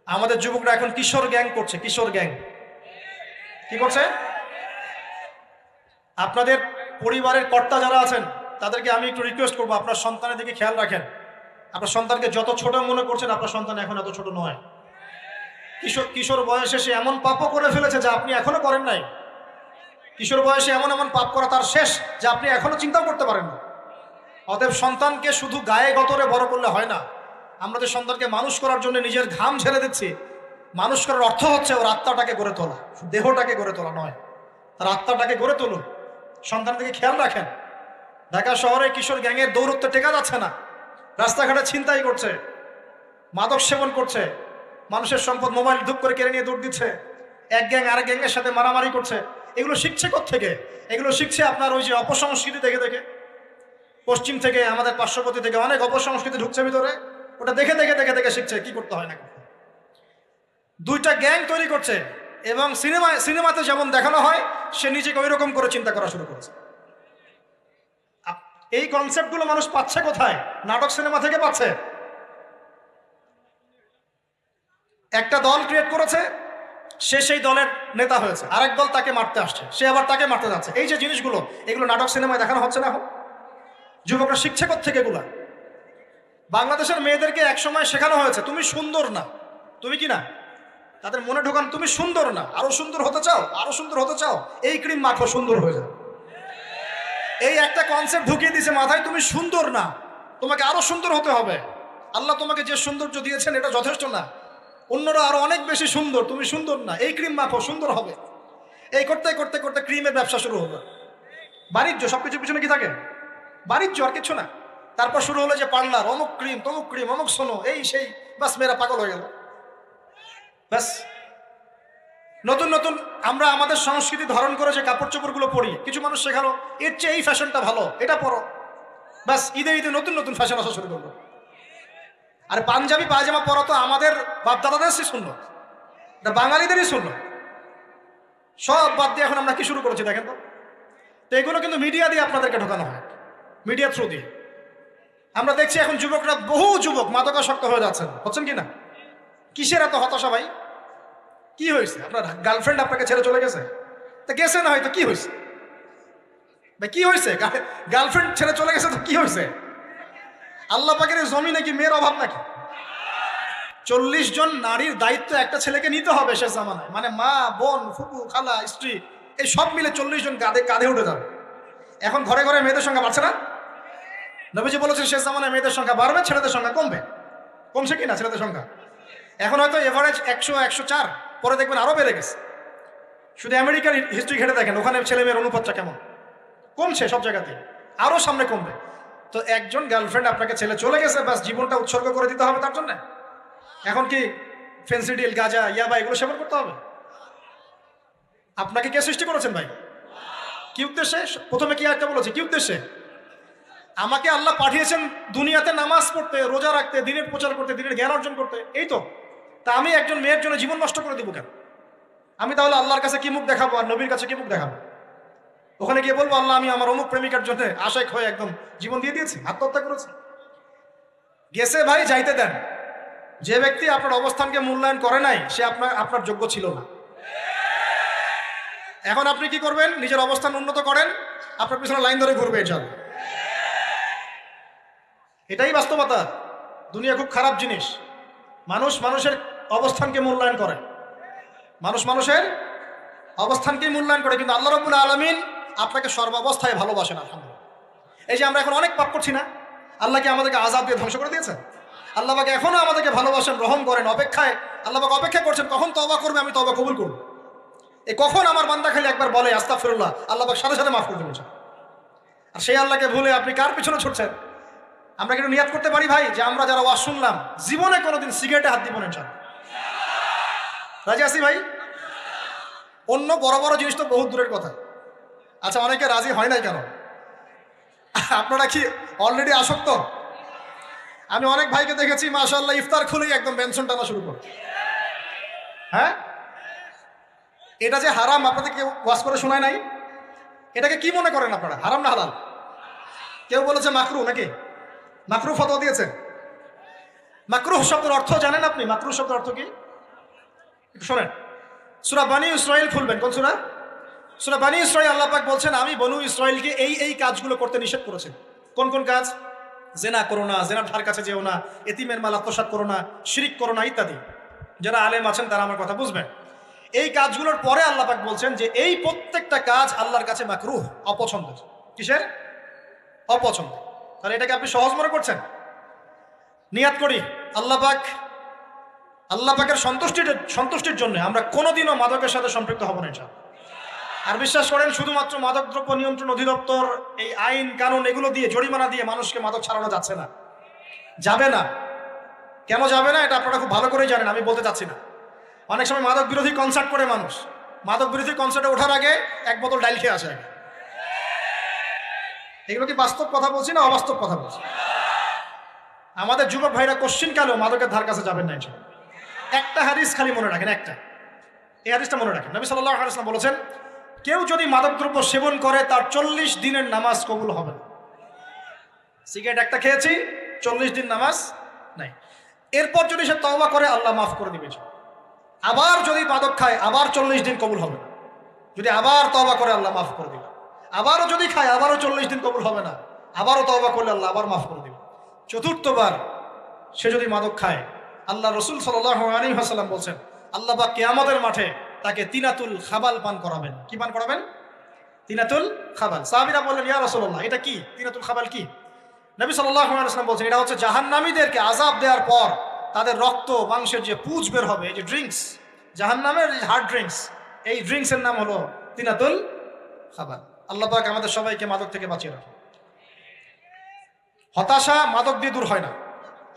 আমাদের যুবকরা এখন কিশোর গ্যাং করছে। কিশোর গ্যাং কি করছে? আপনাদের পরিবারের কর্তা যারা আছেন তাদেরকে আমি একটু রিকোয়েস্ট করবো, আপনার সন্তানের দিকে খেয়াল রাখেন। আপনার সন্তানকে যত ছোট মনে করছেন, আপনার সন্তান এখন এত ছোট নয়। কিশোর বয়সে সে এমন পাপও করে ফেলেছে যা আপনি এখনো করেন নাই। কিশোর বয়সে এমন এমন পাপ করা তার শেষ যা আপনি এখনো চিন্তাও করতে পারেন না। অতএব সন্তানকে শুধু গায়ে গতরে বড় করলে হয় না। আমরা যে সন্তানকে মানুষ করার জন্য নিজের ঘাম ছেড়ে দিচ্ছি, মানুষ করার অর্থ হচ্ছে ওর আত্মাটাকে গড়ে তোলা, দেহটাকে গড়ে তোলা নয়, তার আত্মাটাকে গড়ে তুলুন। সন্তানের দিকে খেয়াল রাখেন। ঢাকা শহরে কিশোর গ্যাংয়ের দৌরত্বে টেকা যাচ্ছে না, রাস্তাঘাটে ছিনতাই করছে, মাদক সেবন করছে, মানুষের সম্পদ মোবাইল ধূপ করে কেড়ে নিয়ে দৌড় দিচ্ছে, এক গ্যাং আরেক গ্যাংয়ের সাথে মারামারি করছে। এগুলো শিখছে কোত্থেকে? এগুলো শিখছে আপনার ওই যে অপসংস্কৃতি দেখে দেখে। পশ্চিম থেকে, আমাদের পার্শ্ববর্তী থেকে অনেক অপসংস্কৃতি ঢুকছে ভিতরে, ওটা দেখে দেখে দেখে দেখে শিখছে কি করতে হয় না। দুইটা গ্যাং তৈরি করছে এবং সিনেমাতে যেমন দেখানো হয় সে নিজেকে ওই রকম করে চিন্তা করা শুরু করেছে। এই কনসেপ্টগুলো মানুষ পাচ্ছে কোথায়? নাটক সিনেমা থেকে পাচ্ছে। একটা দল ক্রিয়েট করেছে, সে সেই দলের নেতা হয়েছে, আরেক দল তাকে মারতে আসছে, সে আবার তাকে মারতে যাচ্ছে। এই যে জিনিসগুলো, এগুলো নাটক সিনেমায় দেখানো হচ্ছে না এখন? যুবকরা শিখছে কোত্থেকে এগুলা? বাংলাদেশের মেয়েদেরকে একসময় শেখানো হয়েছে তুমি সুন্দর না, তুমি কি না, তাদের মনে ঢোকান তুমি সুন্দর না, আরো সুন্দর হতে চাও, আরো সুন্দর হতে চাও, এই ক্রিম মাখো, সুন্দর হয়ে যাও। এই একটা কনসেপ্ট ঢুকিয়ে দিয়েছে মাথায়, তুমি সুন্দর না, তোমাকে আরো সুন্দর হতে হবে। আল্লাহ তোমাকে যে সৌন্দর্য দিয়েছেন এটা যথেষ্ট না, অন্যরা আরো অনেক বেশি সুন্দর, তুমি সুন্দর না, এই ক্রিম মাখো, সুন্দর হবে। এই করতে করতে করতে ক্রিমের ব্যবসা শুরু হলো। বাণিজ্য, সবকিছু পিছনে কি থাকে? বাণিজ্য, আর কিছু না। তারপর শুরু হলো যে পার্লার, অমুক ক্রিম, তমুক ক্রিম, অমুক সোনো, এই সেই, বাস মেয়েরা পাগল হয়ে গেল। ব্যাস নতুন নতুন আমরা আমাদের সংস্কৃতি ধারণ করে যে কাপড় চোপড়গুলো পরি, কিছু মানুষ শেখালো এর চেয়ে এই ফ্যাশনটা ভালো, এটা পরো। ব্যাস ঈদে ঈদে নতুন নতুন ফ্যাশন আসা শুরু করলো। আর পাঞ্জাবি পায়জামা পরা তো আমাদের বাপদাদাদেরই সুন্নত, এটা বাঙালিদেরই সুন্নত। সব বাদ দিয়ে এখন আমরা কি শুরু করেছি দেখেন তো এগুলো কিন্তু মিডিয়া দিয়ে আপনাদেরকে ঢোকানো হয়, মিডিয়া থ্রু দিয়ে। আমরা দেখছি এখন যুবকরা, বহু যুবক মাদকাসক্ত হয়ে যাচ্ছেন, হচ্ছেন কি না? কিসের এত হতাশা ভাই? কি হয়েছে? আপনার গার্লফ্রেন্ড আপনাকে ছেড়ে চলে গেছে? তা গেছে না, হয়তো কি হয়েছে ভাই? কি হয়েছে? গার্লফ্রেন্ড ছেড়ে চলে গেছে তো কি হয়েছে? আল্লাহ পাকের জমিনে কি মেয়ের অভাব নাকি? 40 জন নারীর দায়িত্ব একটা ছেলেকে নিতে হবে শেষ জামানায়, মানে মা, বোন, ফুপু, খালা, স্ত্রী, এই সব মিলে 40 জন কাঁধে উঠে যাবে। এখন ঘরে ঘরে মেয়েদের সংখ্যা বাড়ছে না? নবীজি বলেছেন শেষ জামানায় মেয়েদের সংখ্যা বাড়বে, ছেলেদের সংখ্যা কমবে। কমছে কি না ছেলেদের সংখ্যা? এখন হয়তো এভারেজ 100, 104, পরে দেখবেন আরো বেড়ে গেছে। শুধু আমেরিকার হিস্ট্রি ঘেটে দেখেন, ওখানে ছেলে মেয়ের অনুপাতটা কেমন। কমছে সব জায়গাতে, আরো সামনে কমবে। তো একজন গার্লফ্রেন্ড আপনাকে ছেলে চলে গেছে, ব্যাস জীবনটা উৎসর্গ করে দিতে হবে তার জন্য? এখন কি ফেন্সিডিল, গাঁজা, ইয়াবা এগুলো সেবন করতে হবে? আপনাকে কে সৃষ্টি করেছেন ভাই? কি উদ্দেশ্যে? প্রথমে কি একটা বলেছে, কি উদ্দেশ্যে? আমাকে আল্লাহ পাঠিয়েছেন দুনিয়াতে নামাজ পড়তে, রোজা রাখতে, দিনের প্রচার করতে, দিনের জ্ঞান অর্জন করতে, এই তো। তা আমি একজন মেয়ের জন্য জীবন নষ্ট করে দিব কেন? আমি তাহলে আল্লাহর কাছে কি মুখ দেখাবো আর নবীর কাছে কি মুখ দেখাবো? ওখানে গিয়ে বলবো আল্লাহ আমি আমার অমুক প্রেমিকার জন্য আশায় হয়ে একদম জীবন দিয়ে দিয়েছি, আত্মহত্যা করেছি? গেছে ভাই, যাইতে দেন। যে ব্যক্তি আপনার অবস্থানকে মূল্যায়ন করে নাই সে আপনার যোগ্য ছিল না। এখন আপনি কি করবেন? নিজের অবস্থান উন্নত করেন, আপনার পিছনে লাইন ধরে ঘুরবে ইনশাআল্লাহ। এটাই বাস্তবতা। দুনিয়া খুব খারাপ জিনিস। মানুষ মানুষের অবস্থানকে মূল্যায়ন করে, মানুষ মানুষের অবস্থানকেই মূল্যায়ন করে, কিন্তু আল্লাহ রাব্বুল আলামিন আপনাকে সর্বাবস্থায় ভালোবাসেন। আলহামদুলিল্লাহ। এই যে আমরা এখন অনেক পাপ করছি না, আল্লাহ কি আমাদেরকে আযাব দিয়ে ধ্বংস করে দিয়েছেন? আল্লাহ পাক এখনো আমাদেরকে ভালোবাসেন, রহম করেন, অপেক্ষায় আল্লাহ পাক অপেক্ষা করছেন কখন তওবা করবে, আমি তওবা কবুল করব। এই কখন আমার বান্দা খালি একবার বলে আস্তাগফিরুল্লাহ, আল্লাহ পাক সাথে সাথে মাফ করে দেবেন। আর সেই আল্লাহকে ভুলে আপনি কার পিছনে ছুটছেন? আমরা কিন্তু নিয়াত করতে পারি ভাই যে আমরা যারা ওয়াজ শুনলাম জীবনে কোনোদিন সিগারেটে হাত দিব না ইনশাআল্লাহ। রাজি আছি ভাই? অন্য বড় বড় জিনিস তো বহুত দূরের কথা। আচ্ছা, অনেকে রাজি হয় নাই কেন? আপনারা কি অলরেডি আসক্ত? আমি অনেক ভাইকে দেখেছি মাশাআল্লাহ ইফতার খুলেই একদম বেনসন টানা শুরু করে। হ্যাঁ, এটা যে হারাম আপনাদের কেউ ওয়াজ করে শোনায় নাই? এটাকে কি মনে করেন আপনারা, হারাম না হালাল? কেউ বলেছে মাকরু, নাকি মাকরু ফতোয়া দিয়েছে? মাকরুহ শব্দের অর্থ জানেন আপনি? মাকরুহ শব্দের অর্থ কি একটু শোনেন। সূরা বনী ইসরাইল খুলবেন। কোন সূরা? সূরা বনী ইসরাইল। আল্লাহ পাক বলছেন আমি বনু ইসরাইলকে এই কাজগুলো করতে নিষেধ করেছেন। কোন কোন কাজ? জেনা করো না, জেনার ধার কাছে যেও না, এতিমের মাল আত্মসাৎ করো না, শিরিক করো না, ইত্যাদি। যারা আলেম আছেন তারা আমার কথা বুঝবেন। এই কাজগুলোর পরে আল্লাহ পাক বলছেন যে এই প্রত্যেকটা কাজ আল্লাহর কাছে মাকরুহ, অপছন্দের। কিসের? অপছন্দ। তাহলে এটাকে আপনি সহজ মনে করছেন? নিয়াত করি আল্লাহ পাকের সন্তুষ্টির জন্য আমরা কোনোদিনও মাদকের সাথে সম্পৃক্ত হব না ইনশাআল্লাহ। আর বিশ্বাস করেন, শুধুমাত্র মাদক দ্রব্য নিয়ন্ত্রণ অধিদপ্তর এই আইন কানুন এগুলো দিয়ে, জরিমানা দিয়ে মানুষকে মাদক ছাড়ানো যাচ্ছে না, যাবে না। কেন যাবে না এটা আপনারা খুব ভালো করেই জানেন, আমি বলতে চাচ্ছি না। অনেক সময় মাদক বিরোধী কনসার্ট করে মানুষ, মাদক বিরোধী কনসার্টে ওঠার আগে এক বোতল ডাইল খেয়ে আসে আগে। এগুলো কি বাস্তব কথা বলছি না অবাস্তব কথা বলছি? আমাদের যুবক ভাইরা কোশ্চিন কালেও মাদকের ধার কাছে যাবেন না ইনশাআল্লাহ। একটা হাদিস খালি মনে রাখেন, এই হাদিসটা মনে রাখেন। নবী সাল্লাল্লাহু আলাইহি ওয়াসাল্লাম বলেছেন কেউ যদি মাদকদ্রব্য সেবন করে তার 40 দিনের নামাজ কবুল হবে না। সিগারেট একটা খেয়েছি, 40 দিন নামাজ নাই। এরপর যদি সে তওবা করে আল্লাহ মাফ করে দিবে। আবার যদি মাদক খায় আবার 40 দিন কবুল হবে না। যদি আবার তওবা করে আল্লাহ মাফ করে দিবে। আবারও যদি খায় আবারও 40 দিন কবুল হবে না। আবারও তওবা করলে আল্লাহ আবার মাফ করে দিবে। চতুর্থবার সে যদি মাদক খায়, আল্লাহ রসুল সাল্লাল্লাহু আলাইহি ওয়াসাল্লাম বলছেন আল্লাহ পাক কিয়ামতের মাঠে তাকে তিনাতুল খাবাল পান করাবেন। কি পান করাবেন? তিনাতুল খাবাল। সাহাবীরা বললেন ইয়া রাসূলুল্লাহ এটা কি? তিনাতুল খাবাল কি? নবী সাল্লাল্লাহু আলাইহি ওয়াসাল্লাম বলছেন এটা হচ্ছে জাহান্নামীদেরকে আযাব দেওয়ার পর তাদের রক্ত মাংসের যে পুঁজ বের হবে, এই যে ড্রিঙ্কস, জাহান্নামের হার্ড ড্রিঙ্কস, এই ড্রিঙ্কসের নাম হলো তিনাতুল খাবাল। আল্লাহ পাক আমাদের সবাইকে মাদক থেকে বাঁচিয়ে রাখুন। হতাশা মাদক দিয়ে দূর হয় না।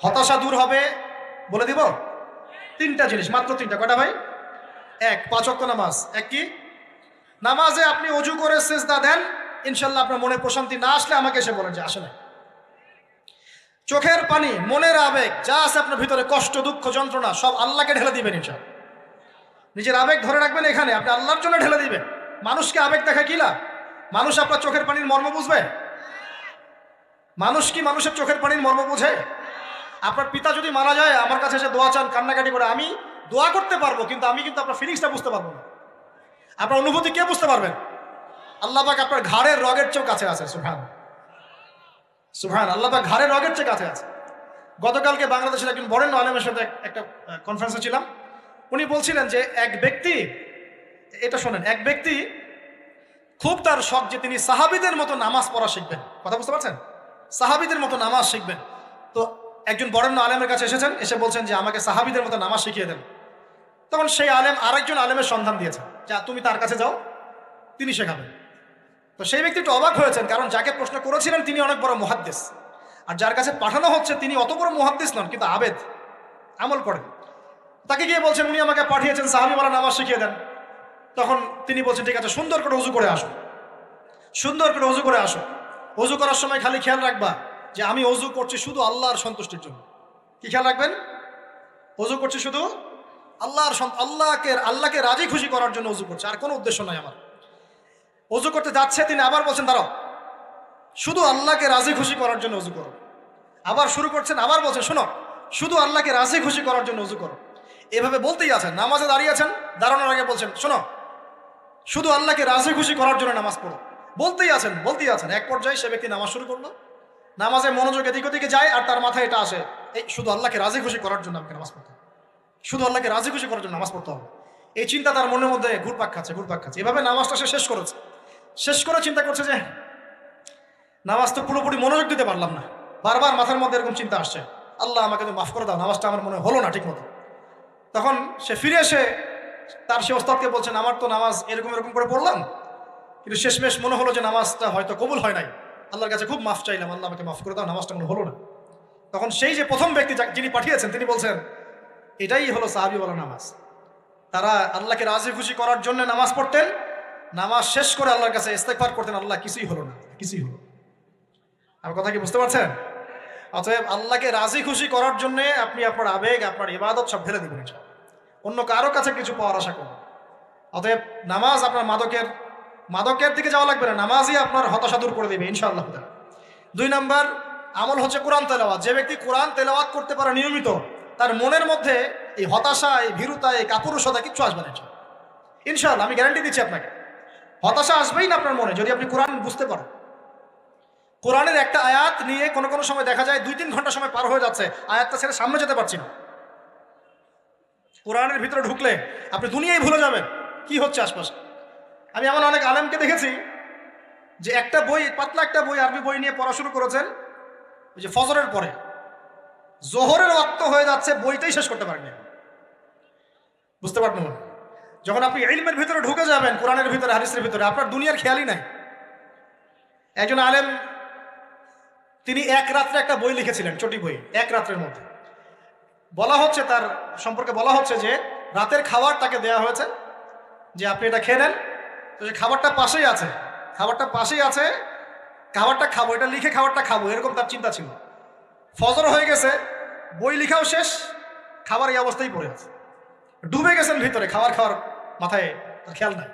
হতাশা দূর হবে বলে দিব তিনটা জিনিস, মাত্র তিনটা। কয়টা ভাই? এক, 5 ওয়াক্ত নামাজ। এক কি? নামাজে আপনি অজু করে সিজদা দেন, ইনশাআল্লাহ আপনার মনে প্রশান্তি না আসলে আমাকে এসে বলেন যে আসে না। চোখের পানি, মনের আবেগ যা আছে আপনার ভিতরে, কষ্ট, দুঃখ, যন্ত্রণা সব আল্লাহকে ঢেলে দিবেন ইনশাআল্লাহ। নিজের আবেগ ধরে রাখবেন এখানে, আপনি আল্লাহর জন্য ঢেলে দিবেন। মানুষকে আবেগ দেখা কি লাভ? মানুষ আপনার চোখের পানির মর্ম বুঝবে? মানুষ কি মানুষের চোখের পানির মর্ম বুঝে? আপনার পিতা যদি মারা যায় আমার কাছে এসে দোয়া চান, কান্নাকাটি করে, আমি দোয়া করতে পারবো কিন্তু আমি কিন্তু আপনার ফিলিংসটা বুঝতে পারবো না। আপনার অনুভূতি কে বুঝতে পারবেন? আল্লাহ পাক আপনার ঘাড়ের রগের চেয়েও কাছে আছে। সুবহান আল্লাহ পাক ঘাড়ের রগের চেয়ে কাছে আছে। গতকালকে বাংলাদেশের একজন বরেণ্য আলেমের সাথে একটা কনফারেন্সে ছিলাম। উনি বলছিলেন যে এক ব্যক্তি, এটা শোনেন, এক ব্যক্তি খুব তার শখ যে তিনি সাহাবীদের মতো নামাজ পড়া শিখবেন। কথা বুঝতে পারছেন? সাহাবীদের মতো নামাজ শিখবেন। তো একজন বরেণ্য আলেমের কাছে এসেছেন, এসে বলছেন যে আমাকে সাহাবীদের মতো নামাজ শিখিয়ে দেন। তখন সেই আলেম আরেকজন আলেমের সন্ধান দিয়েছেন, যা তুমি তার কাছে যাও, তিনি শেখাবেন। তো সেই ব্যক্তি একটু অবাক হয়েছেন, কারণ যাকে প্রশ্ন করেছিলেন তিনি অনেক বড় মুহাদ্দিস, আর যার কাছে পাঠানো হচ্ছে তিনি অত বড় মুহাদ্দিস নন, কিন্তু আবেদ, আমল করেন। তাকে গিয়ে বলছেন উনি আমাকে পাঠিয়েছেন সাহাবীওয়ালা নামাজ শিখিয়ে দেন। তখন তিনি বলছেন ঠিক আছে, সুন্দর করে উজু করে আসুন। সুন্দর করে অজু করে আসো। অজু করার সময় খালি খেয়াল রাখবা যে আমি অজু করছি শুধু আল্লাহর সন্তুষ্টির জন্য। কি খেয়াল রাখবেন? অজু করছি শুধু আল্লাহকে রাজি খুশি করার জন্য অজু করছে, আর কোনো উদ্দেশ্য নাই আমার। অজু করতে যাচ্ছে, তিনি আবার বলছেন দাঁড়াও, শুধু আল্লাহকে রাজি খুশি করার জন্য অজু করো। আবার শুরু করছেন, আবার বলছেন শোনো, শুধু আল্লাহকে রাজি খুশি করার জন্য অজু করো। এভাবে বলতেই আছেন। নামাজে দাঁড়িয়ে আছেন, দাঁড়ানোর আগে বলছেন শোনো, শুধু আল্লাহকে রাজি খুশি করার জন্য নামাজ পড়ো। বলতেই আছেন। এক পর্যায়ে সে ব্যক্তি নামাজ শুরু করলো, নামাজে মনোযোগ এদিক ওদিকে যায়, আর তার মাথায় এটা আসে, এই শুধু আল্লাহকে রাজি খুশি করার জন্য আমাকে নামাজ পড়তে হবে, শুধু আল্লাহকে রাজি খুশি করার জন্য নামাজ পড়তে হবে। এই চিন্তা তার মনের মধ্যে ঘুরপাক খাচ্ছে। এভাবে নামাজটা সে শেষ করেছে। শেষ করে চিন্তা করছে যে নামাজ তো পুরোপুরি মনোযোগ দিতে পারলাম না। বারবার মাথার মধ্যে এরকম চিন্তা আসছে, আল্লাহ আমাকে তো মাফ করে দাও, নামাজটা আমার মনে হলো না ঠিক মতো। তখন সে ফিরে এসে তার সে ওস্তাদকে বলছেন, আমার তো নামাজ এরকম করে পড়লাম, কিন্তু শেষমেশ মনে হলো যে নামাজটা হয়তো কবুল হয় নাই, আল্লাহর কাছে খুব মাফ চাইলাম, আল্লাহ আমাকে মাফ করে দাও, নামাজটা মনে হলো না। তখন সেই যে প্রথম ব্যক্তি যিনি পাঠিয়েছেন, তিনি বলছেন এটাই হলো সাহাবীওয়ালা নামাজ। তারা আল্লাহকে রাজি খুশি করার জন্য নামাজ পড়তেন, নামাজ শেষ করে আল্লাহর কাছে ইস্তেগফার করতেন, আল্লাহ কিছুই হলো না, কিছুই হলো। আমার কথা কি বুঝতে পারছেন? অতএব আল্লাহকে রাজি খুশি করার জন্য আপনি আপনার আবেগ, আপনার ইবাদত সব ঢেলে দিবেন, অন্য কারো কাছে কিছু পাওয়ার আশা করবেন। অতএব নামাজ আপনার মাদকের দিকে যাওয়া লাগবে না, নামাজই আপনার হতাশা দূর করে দেবে ইনশাআল্লাহ। 2 নম্বর আমল হচ্ছে কোরআন তেলাওয়াত। যে ব্যক্তি কোরআন তেলাওয়াত করতে পারে নিয়মিত, তার মনের মধ্যে এই হতাশা, এই ভীরুতা, এই কাপুরুষতা কিচ্ছু আসবে না ইনশাআল্লাহ। আমি গ্যারান্টি দিচ্ছি আপনাকে, হতাশা আসবেই না আপনার মনে, যদি আপনি কোরআন বুঝতে পারেন। কোরআনের একটা আয়াত নিয়ে কোনো সময় দেখা যায় 2-3 ঘন্টা সময় পার হয়ে যাচ্ছে, আয়াতটা ছেড়ে সামনে যেতে পারছি না। কোরআনের ভিতরে ঢুকলে আপনি দুনিয়ায় ভুলে যাবেন কি হচ্ছে আশপাশে। আমি এমন অনেক আলেমকে দেখেছি যে একটা বই, পাতলা একটা বই, আরবি বই নিয়ে পড়া শুরু করেছেন, ওই যে ফজরের পরে জোহরের ওয়াক্ত হয়ে যাচ্ছে, বইটাই শেষ করতে পারেননি। বুঝতে পারবেন? যখন আপনি ইলমের ভিতরে ঢুকে যাবেন, কোরআনের ভিতরে, হাদিসের ভিতরে, আপনার দুনিয়ার খেয়ালই নাই। একজন আলেম, তিনি এক রাত্রে একটা বই লিখেছিলেন, চটি বই, এক রাত্রের মধ্যে। বলা হচ্ছে, তার সম্পর্কে বলা হচ্ছে যে রাতের খাবার তাকে দেয়া হয়েছে, যে আপনি এটা খেয়ে নেন। তো সে খাবারটা পাশেই আছে, খাবারটা খাবো, এটা লিখে খাবারটা খাবো, এরকম তার চিন্তা ছিল। ফজর হয়ে গেছে, বই লিখাও শেষ, খাবার এই অবস্থায় পড়ে আছে, ডুবে গেছেন ভিতরে, খাওয়ার মাথায় তার খেয়াল নাই।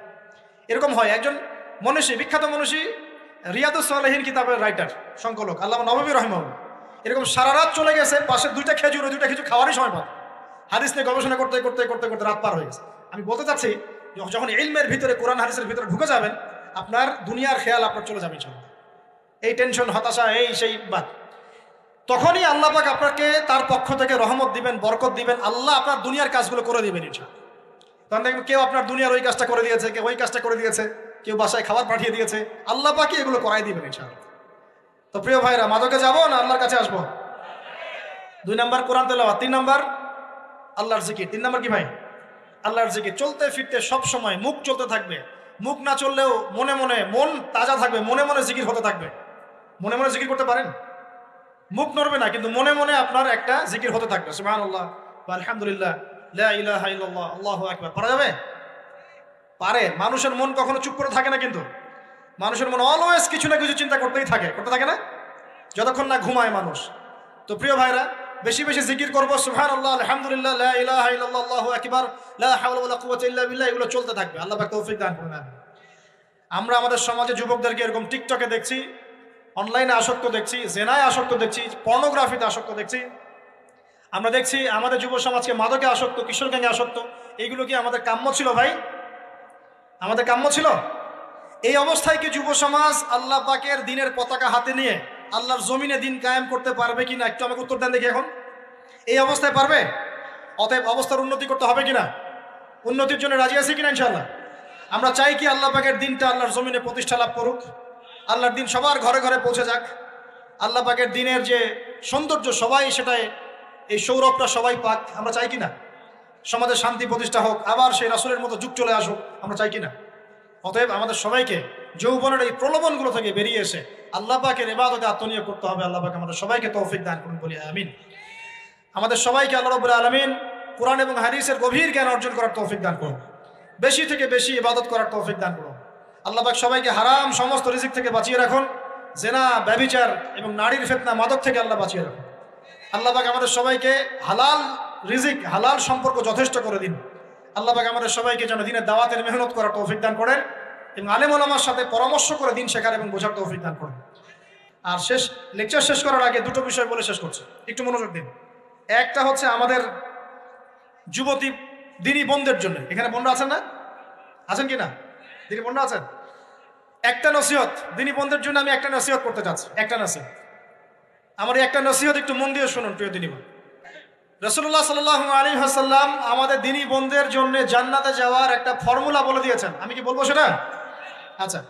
এরকম হয়। একজন মনীষী, বিখ্যাত মনীষী, রিয়াদুস সালেহীন কিতাবের রাইটার, সংকলক আল্লামা নববী রাহিমাহুল্লাহ, এরকম সারা রাত চলে গেছে, পাশে 2টা খেজুর, ওই 2টা খেজুর খাওয়ারই সময় পান। হাদিস নিয়ে গবেষণা করতে রাত পার হয়ে গেছে। আমি বলতে চাচ্ছি, যখন ইলমের ভিতরে, কোরআন হাদিসের ভিতরে ঢুকে যাবেন, আপনার দুনিয়ার খেয়াল আপনার চলে যাবে ইনশাআল্লাহ। এই টেনশন, হতাশা, এই সেই বাদ, তখনই আল্লাহ পাক আপনাকে তার পক্ষ থেকে রহমত দিবেন, বরকত দিবেন, আল্লাহ আপনার দুনিয়ার কাজগুলো করে দিবেন ইনশাআল্লাহ। তখন দেখবেন কেউ আপনার দুনিয়ার ওই কাজটা করে দিয়েছে, কেউ ওই কাজটা করে দিয়েছে, কেউ বাসায় খাবার পাঠিয়ে দিয়েছে, আল্লাহ পাকই এগুলো করাই দিবেন ইনশাআল্লাহ। তো প্রিয় ভাইরা, মাদকে যাবো না আল্লাহর কাছে আসবো? 2 নম্বর কোরআন তেলাওয়াত, 3 নম্বর আল্লাহর জিকির। 3 নম্বর কি ভাই? আল্লাহর জিকির। চলতে ফিরতে সব সময় মুখ চলতে থাকবে, মুখ না চললেও মন তাজা থাকবে, মনে মনে জিকির হতে থাকবে। মনে মনে জিকির করতে পারেন? মুখ নড়বে না, কিন্তু মনে মনে আপনার একটা জিকির হতে থাকবে, সুবহানাল্লাহ ওয়া আলহামদুলিল্লাহ, লা ইলাহা ইল্লাল্লাহ, আল্লাহু আকবার। পারা যাবে? পারে। মানুষের মন কখনো চুপ করে থাকে না, কিন্তু মানুষের মন অলওয়েজ কিছু না কিছু চিন্তা করতে থাকে না, যতক্ষণ না ঘুমায় মানুষ। তো প্রিয় ভাইরা, বেশি বেশি জিকির করবো, সুবহানাল্লাহ, আলহামদুলিল্লাহ, লা ইলাহা ইল্লাল্লাহ, আল্লাহু আকবার, লা হাওলা ওয়ালা কুওয়াতা ইল্লা বিল্লাহ, এগুলো চলতে থাকবে। আল্লাহ পাক তৌফিক দান করুন। আমরা আমাদের সমাজে যুবকদেরকে এরকম টিকটকে দেখছি, অনলাইনে আসক্ত দেখছি, জেনায় আসক্ত দেখছি, পর্নোগ্রাফিতে আসক্ত দেখছি। আমরা দেখছি আমাদের যুব সমাজকে মাদকে আসক্ত, কিশোর গ্যাংয়ে আসক্ত। এইগুলো কি আমাদের কাম্য ছিল ভাই? আমাদের কাম্য ছিল? এই অবস্থায় কি যুব সমাজ আল্লাহ পাকের দিনের পতাকা হাতে নিয়ে আল্লাহর জমিনে দিন কায়েম করতে পারবে কিনা? একটু আমাকে উত্তর দেন দেখি। এখন এই অবস্থায় পারবে? অতএব অবস্থার উন্নতি করতে হবে কিনা? উন্নতির জন্য রাজি আছি কিনা ইনশাআল্লাহ? আমরা চাই কি আল্লাহ পাকের দিনটা আল্লাহর জমিনে প্রতিষ্ঠা লাভ করুক, আল্লাহর দিন সবার ঘরে ঘরে পৌঁছে যাক, আল্লাহ পাকের দিনের যে সৌন্দর্য সবাই সেটাই, এই সৌরভটা সবাই পাক। আমরা চাই কিনা? সমাজে শান্তি প্রতিষ্ঠা হোক, আবার সেই রাসূলের মতো যুগ চলে আসুক, আমরা চাই কিনা? অতএব আমাদের সবাইকে যৌবনের এই প্রলোভনগুলো থেকে বেরিয়ে এসে আল্লাহ পাকের ইবাদতে আত্মনিয়োগ করতে হবে। আল্লাহ পাক আমাদের সবাইকে তৌফিক দান করুন, বলি আমিন। আমাদের সবাইকে আল্লাহ রাব্বুল আলামিন কোরআন এবং হাদিসের গভীর জ্ঞান অর্জন করার তৌফিক দান করুন, বেশি থেকে বেশি ইবাদত করার তৌফিক দান করুন। আল্লাহ পাক সবাইকে হারাম সমস্ত রিজিক থেকে বাঁচিয়ে রাখুন। জেনা, ব্যভিচার এবং নারীর ফিতনা, মাদক থেকে আল্লাহ বাঁচিয়ে রাখুন। আল্লাহ পাক আমাদের সবাইকে হালাল রিজিক, হালাল সম্পর্ক যথেষ্ট করে দিন। আল্লাহ পাক আমাদের সবাইকে যেন দিনের দাওয়াতের মেহনত করার তৌফিক দান করেন এবং আলেম ওলামার সাথে পরামর্শ করে দিন শেখার এবং বোঝার তৌফিক দান করেন। আর লেকচার শেষ করার আগে দুটো বিষয় বলে শেষ করছি, একটু মনোযোগ দিন। একটা হচ্ছে আমাদের যুবতী দিনী বোনদের জন্য, এখানে বোনরা আছেন না? আছেন কি না? দিনী বোনরা আছেন? একটা নসিহত দিনী বোনদের জন্য আমি একটা নসিহত করতে চাচ্ছি, একটা নসিহত। আমার এই একটা নসিহত একটু মন দিয়ে শুনুন প্রিয় দিনী বোন। রাসূলুল্লাহ সাল্লাল্লাহু আলাইহি ওয়াসাল্লাম আমাদের দিনী বোনদের জন্য জান্নাতে যাওয়ার একটা ফর্মুলা বলে দিয়েছেন। আমি কি বলবো সেটা? আচ্ছা,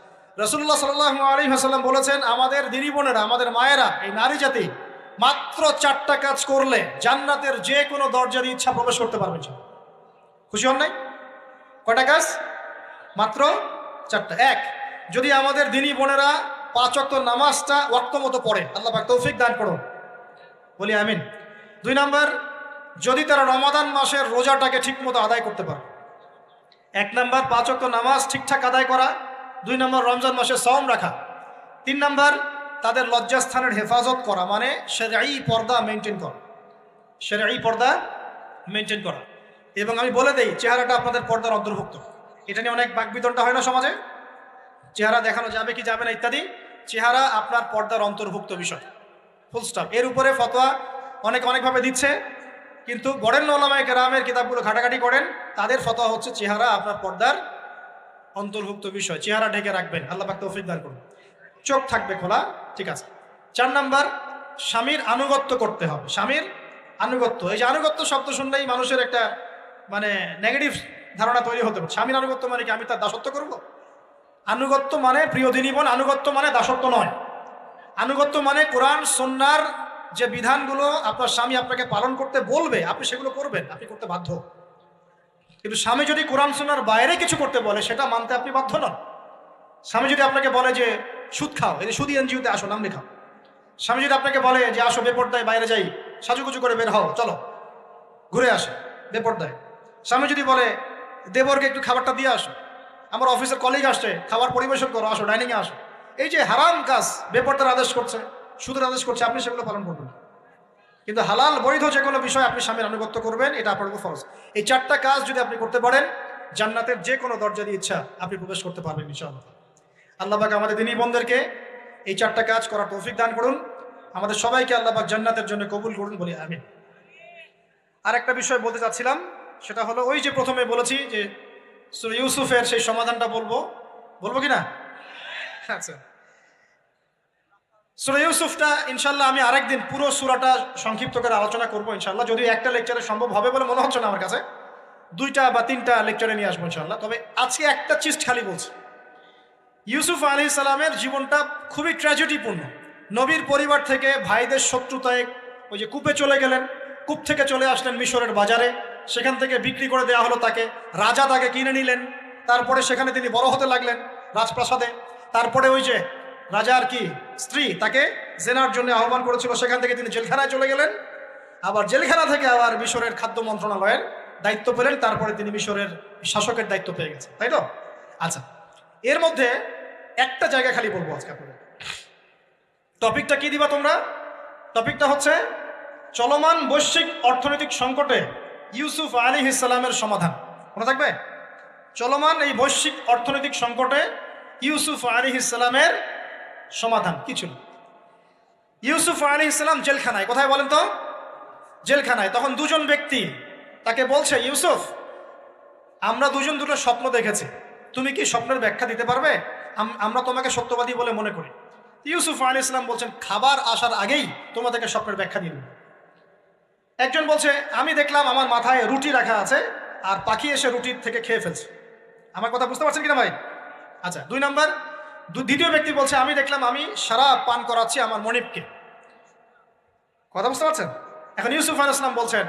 রাসূলুল্লাহ সাল্লাল্লাহু আলাইহি ওয়াসাল্লাম বলেছেন আমাদের দিনী বোনেরা, আমাদের মায়েরা, এই নারী জাতি মাত্র 4টা কাজ করলে জান্নাতের যে কোনো দরজা দিয়ে ইচ্ছা প্রবেশ করতে পারবে। খুশি হন নাই? কয়টা কাজ? মাত্র 4টা। এক, যদি আমাদের দিনী বোনেরা 5 ওয়াক্ত নামাজটা ওয়াক্ত মতো পড়ে, আল্লাহ পাক তৌফিক দান করুন, বলি আমিন। 2 নাম্বার, যদি তারা রমাদান মাসের রোজাটাকে ঠিক মতো আদায় করতে পারে। 1 নাম্বার 5 ওয়াক্ত নামাজ ঠিকঠাক আদায় করা। 2 নাম্বার রমজান মাসে সওম রাখা। 3 নাম্বার তাদের লজ্জাস্থানের হেফাজত করা, মানে শরঈ পর্দা মেনটেন করা, শরঈ পর্দা মেনটেন করা। এবং আমি বলে দেই, চেহারাটা আপনাদের পর্দার অন্তর্ভুক্ত। এটা নিয়ে অনেক বাকবিতণ্ডা হয় না সমাজে, চেহারা দেখানো যাবে কি যাবে না ইত্যাদি। চেহারা আপনার পর্দার অন্তর্ভুক্ত বিষয়, ফুল স্টপ। এর উপরে ফতোয়া অনেকভাবে দিচ্ছে, কিন্তু বরেণ্য ওলামায়ে কেরামের কিতাবগুলো ঘাটাঘাটি করেন, তাদের ফতোয়া হচ্ছে চেহারা আপনার পর্দার অন্তর্ভুক্ত বিষয়, চেহারা ঢেকে রাখবেন, আল্লাহ পাক তৌফিক দান করুন। চোখ থাকবে খোলা, ঠিক আছে। 4 নাম্বার, স্বামীর আনুগত্য করতে হবে। স্বামীর আনুগত্য, এই যে আনুগত্য শব্দ শুনলেই মানুষের একটা মানে নেগেটিভ ধারণা তৈরি হতে পারে। স্বামীর আনুগত্য মানে কি আমি তার দাসত্ব করব? আনুগত্য মানে, প্রিয় দিনী বোন, আনুগত্য মানে দাসত্ব নয়। আনুগত্য মানে কোরআন সুন্নাহর যে বিধানগুলো আপনার স্বামী আপনাকে পালন করতে বলবে, আপনি সেগুলো করবেন, আপনি করতে বাধ্য। কিন্তু স্বামী যদি কোরআন সুন্নাহর বাইরে কিছু করতে বলে, সেটা মানতে আপনি বাধ্য নন। স্বামী যদি আপনাকে বলে যে সুদ খাও, এই যে সুদি এনজিওতে আসো, নাম লেখাও। স্বামী যদি আপনাকে বলে যে আসো বেপরদায় বাইরে যাই, সাজুগুজু করে বের হও, চলো ঘুরে আসো বেপরদায়। স্বামী যদি বলে দেবরকে একটু খাবারটা দিয়ে আসো, আমার অফিসের কলিগ আসছে, খাবার পরিবেশন করো, আসো ডাইনিংয়ে আসো, এই যে হারাম কাজ, বেপরদার আদেশ করছে, সুদের আদেশ করছে, আপনি সেগুলো পালন করবেন। কিন্তু হালাল বৈধ যে কোনো বিষয় আপনি স্বামীর আনুগত্য করবেন, এটা আপনার উপর ফরজ। এই 4টা কাজ যদি আপনি করতে পারেন, জান্নাতের যে কোনো দরজা দিয়ে ইচ্ছা আপনি প্রবেশ করতে পারবেন ইনশাআল্লাহ। আল্লাহ পাক আমাদের দিনী বোনদেরকে এই 4টা কাজ করার তৌফিক দান করুন। আমাদের সবাইকে আল্লাহ পাক জান্নাতের জন্য কবুল করুন, বলি আমিন। আর একটা বিষয় বলতে চাচ্ছিলাম, সেটা হলো ওই যে প্রথমে বলেছি যে সূরা ইউসুফের সেই সমাধানটা বলবো কি না? আচ্ছা, সূরা ইউসুফটা ইনশাআল্লাহ আমি আরেকদিন পুরো সূরাটা সংক্ষিপ্ত করে আলোচনা করবো ইনশাআল্লাহ। যদিও একটা লেকচারে সম্ভব হবে বলে মনে হচ্ছে না আমার কাছে, 2টা বা 3টা লেকচারে নিয়ে আসবো ইনশাআল্লাহ। তবে আজকে একটা চিজ খালি বলছি। ইউসুফ আলাইহিস সালামের জীবনটা খুবই ট্র্যাজেডিপূর্ণ। নবীর পরিবার থেকে ভাইদের শত্রুতায় ওই যে কূপে চলে গেলেন, কূপ থেকে চলে আসলেন মিশরের বাজারে, সেখান থেকে বিক্রি করে দেওয়া হলো তাকে, রাজা তাকে কিনে নিলেন, তারপরে সেখানে তিনি বড় হতে লাগলেন রাজপ্রাসাদে। তারপরে ওই যে রাজার কি স্ত্রী তাকে জেনার জন্য আহ্বান করেছিল, সেখান থেকে তিনি জেলখানায় চলে গেলেন, আবার জেলখানা থেকে আবার মিশরের খাদ্য মন্ত্রণালয়ের দায়িত্ব পেলেন, তারপরে তিনি মিশরের শাসকের দায়িত্ব পেয়ে গেছেন, তাই তো? আচ্ছা, এর মধ্যে একটা জায়গা খালি বলবো আজকে আপনাদের। টপিকটা কি দিবা তোমরা? টপিকটা হচ্ছে চলমান বৈশ্বিক অর্থনৈতিক সংকটে ইউসুফ আলাইহিস সালামের সমাধান। মনে থাকবে? চলমান এই বৈশ্বিক অর্থনৈতিক সংকটে ইউসুফ আলাইহিস সালামের সমাধান কি ছিল? ইউসুফ আলাইহিস সালাম জেলখানায়, কোথায় বলেন তো? জেলখানায়। তখন 2জন ব্যক্তি তাকে বলছে, ইউসুফ, আমরা 2জন দুটো স্বপ্ন দেখেছি, তুমি কি স্বপ্নের ব্যাখ্যা দিতে পারবে? আমরা তোমাকে সত্যবাদী বলে মনে করি। ইউসুফ আলাইহিস সালাম বলছেন, খাবার আসার আগেই তোমাদেরকে স্বপ্নের ব্যাখ্যা দিন। একজন বলছে, আমি দেখলাম আমার মাথায় রুটি রাখা আছে, আর পাখি এসে রুটির থেকে খেয়ে ফেলছে। আমার কথা বুঝতে পারছেন কিনা ভাই? আচ্ছা, 2 নাম্বার, দ্বিতীয় ব্যক্তি বলছে, আমি দেখলাম আমি শরাব পান করাচ্ছি আমার মনিবকে। কথা বুঝতে পারছেন? এখন ইউসুফ আলাইহিস সালাম বলছেন,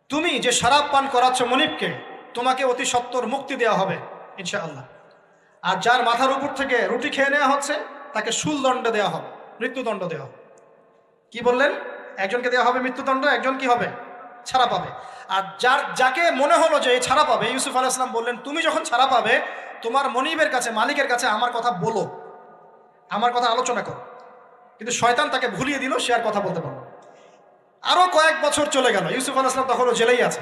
তুমি যে শরাব পান করাচ্ছ মনিবকে, তোমাকে অতি সত্বর মুক্তি দেওয়া হবে ইনশাআল্লাহ। আর যার মাথার উপর থেকে রুটি খেয়ে নেওয়া হচ্ছে, তাকে শুলদণ্ড দেওয়া হবে, মৃত্যুদণ্ড দেওয়া হবে। কি বললেন? একজনকে দেওয়া হবে মৃত্যুদণ্ড, একজন কি হবে? ছাড়া পাবে। আর যাকে মনে হলো যে ছাড়া পাবে, ইউসুফ আলাইহিস সালাম বললেন, তুমি যখন ছাড়া পাবে, তোমার মনিবের কাছে, মালিকের কাছে আমার কথা বলো, আমার কথা আলোচনা করো। কিন্তু শয়তান তাকে ভুলিয়ে দিল, সে আর কথা বলতে পারল না। আরো কয়েক বছর চলে গেল, ইউসুফ আলাইহিস সালাম তখনও জেলেই আছে।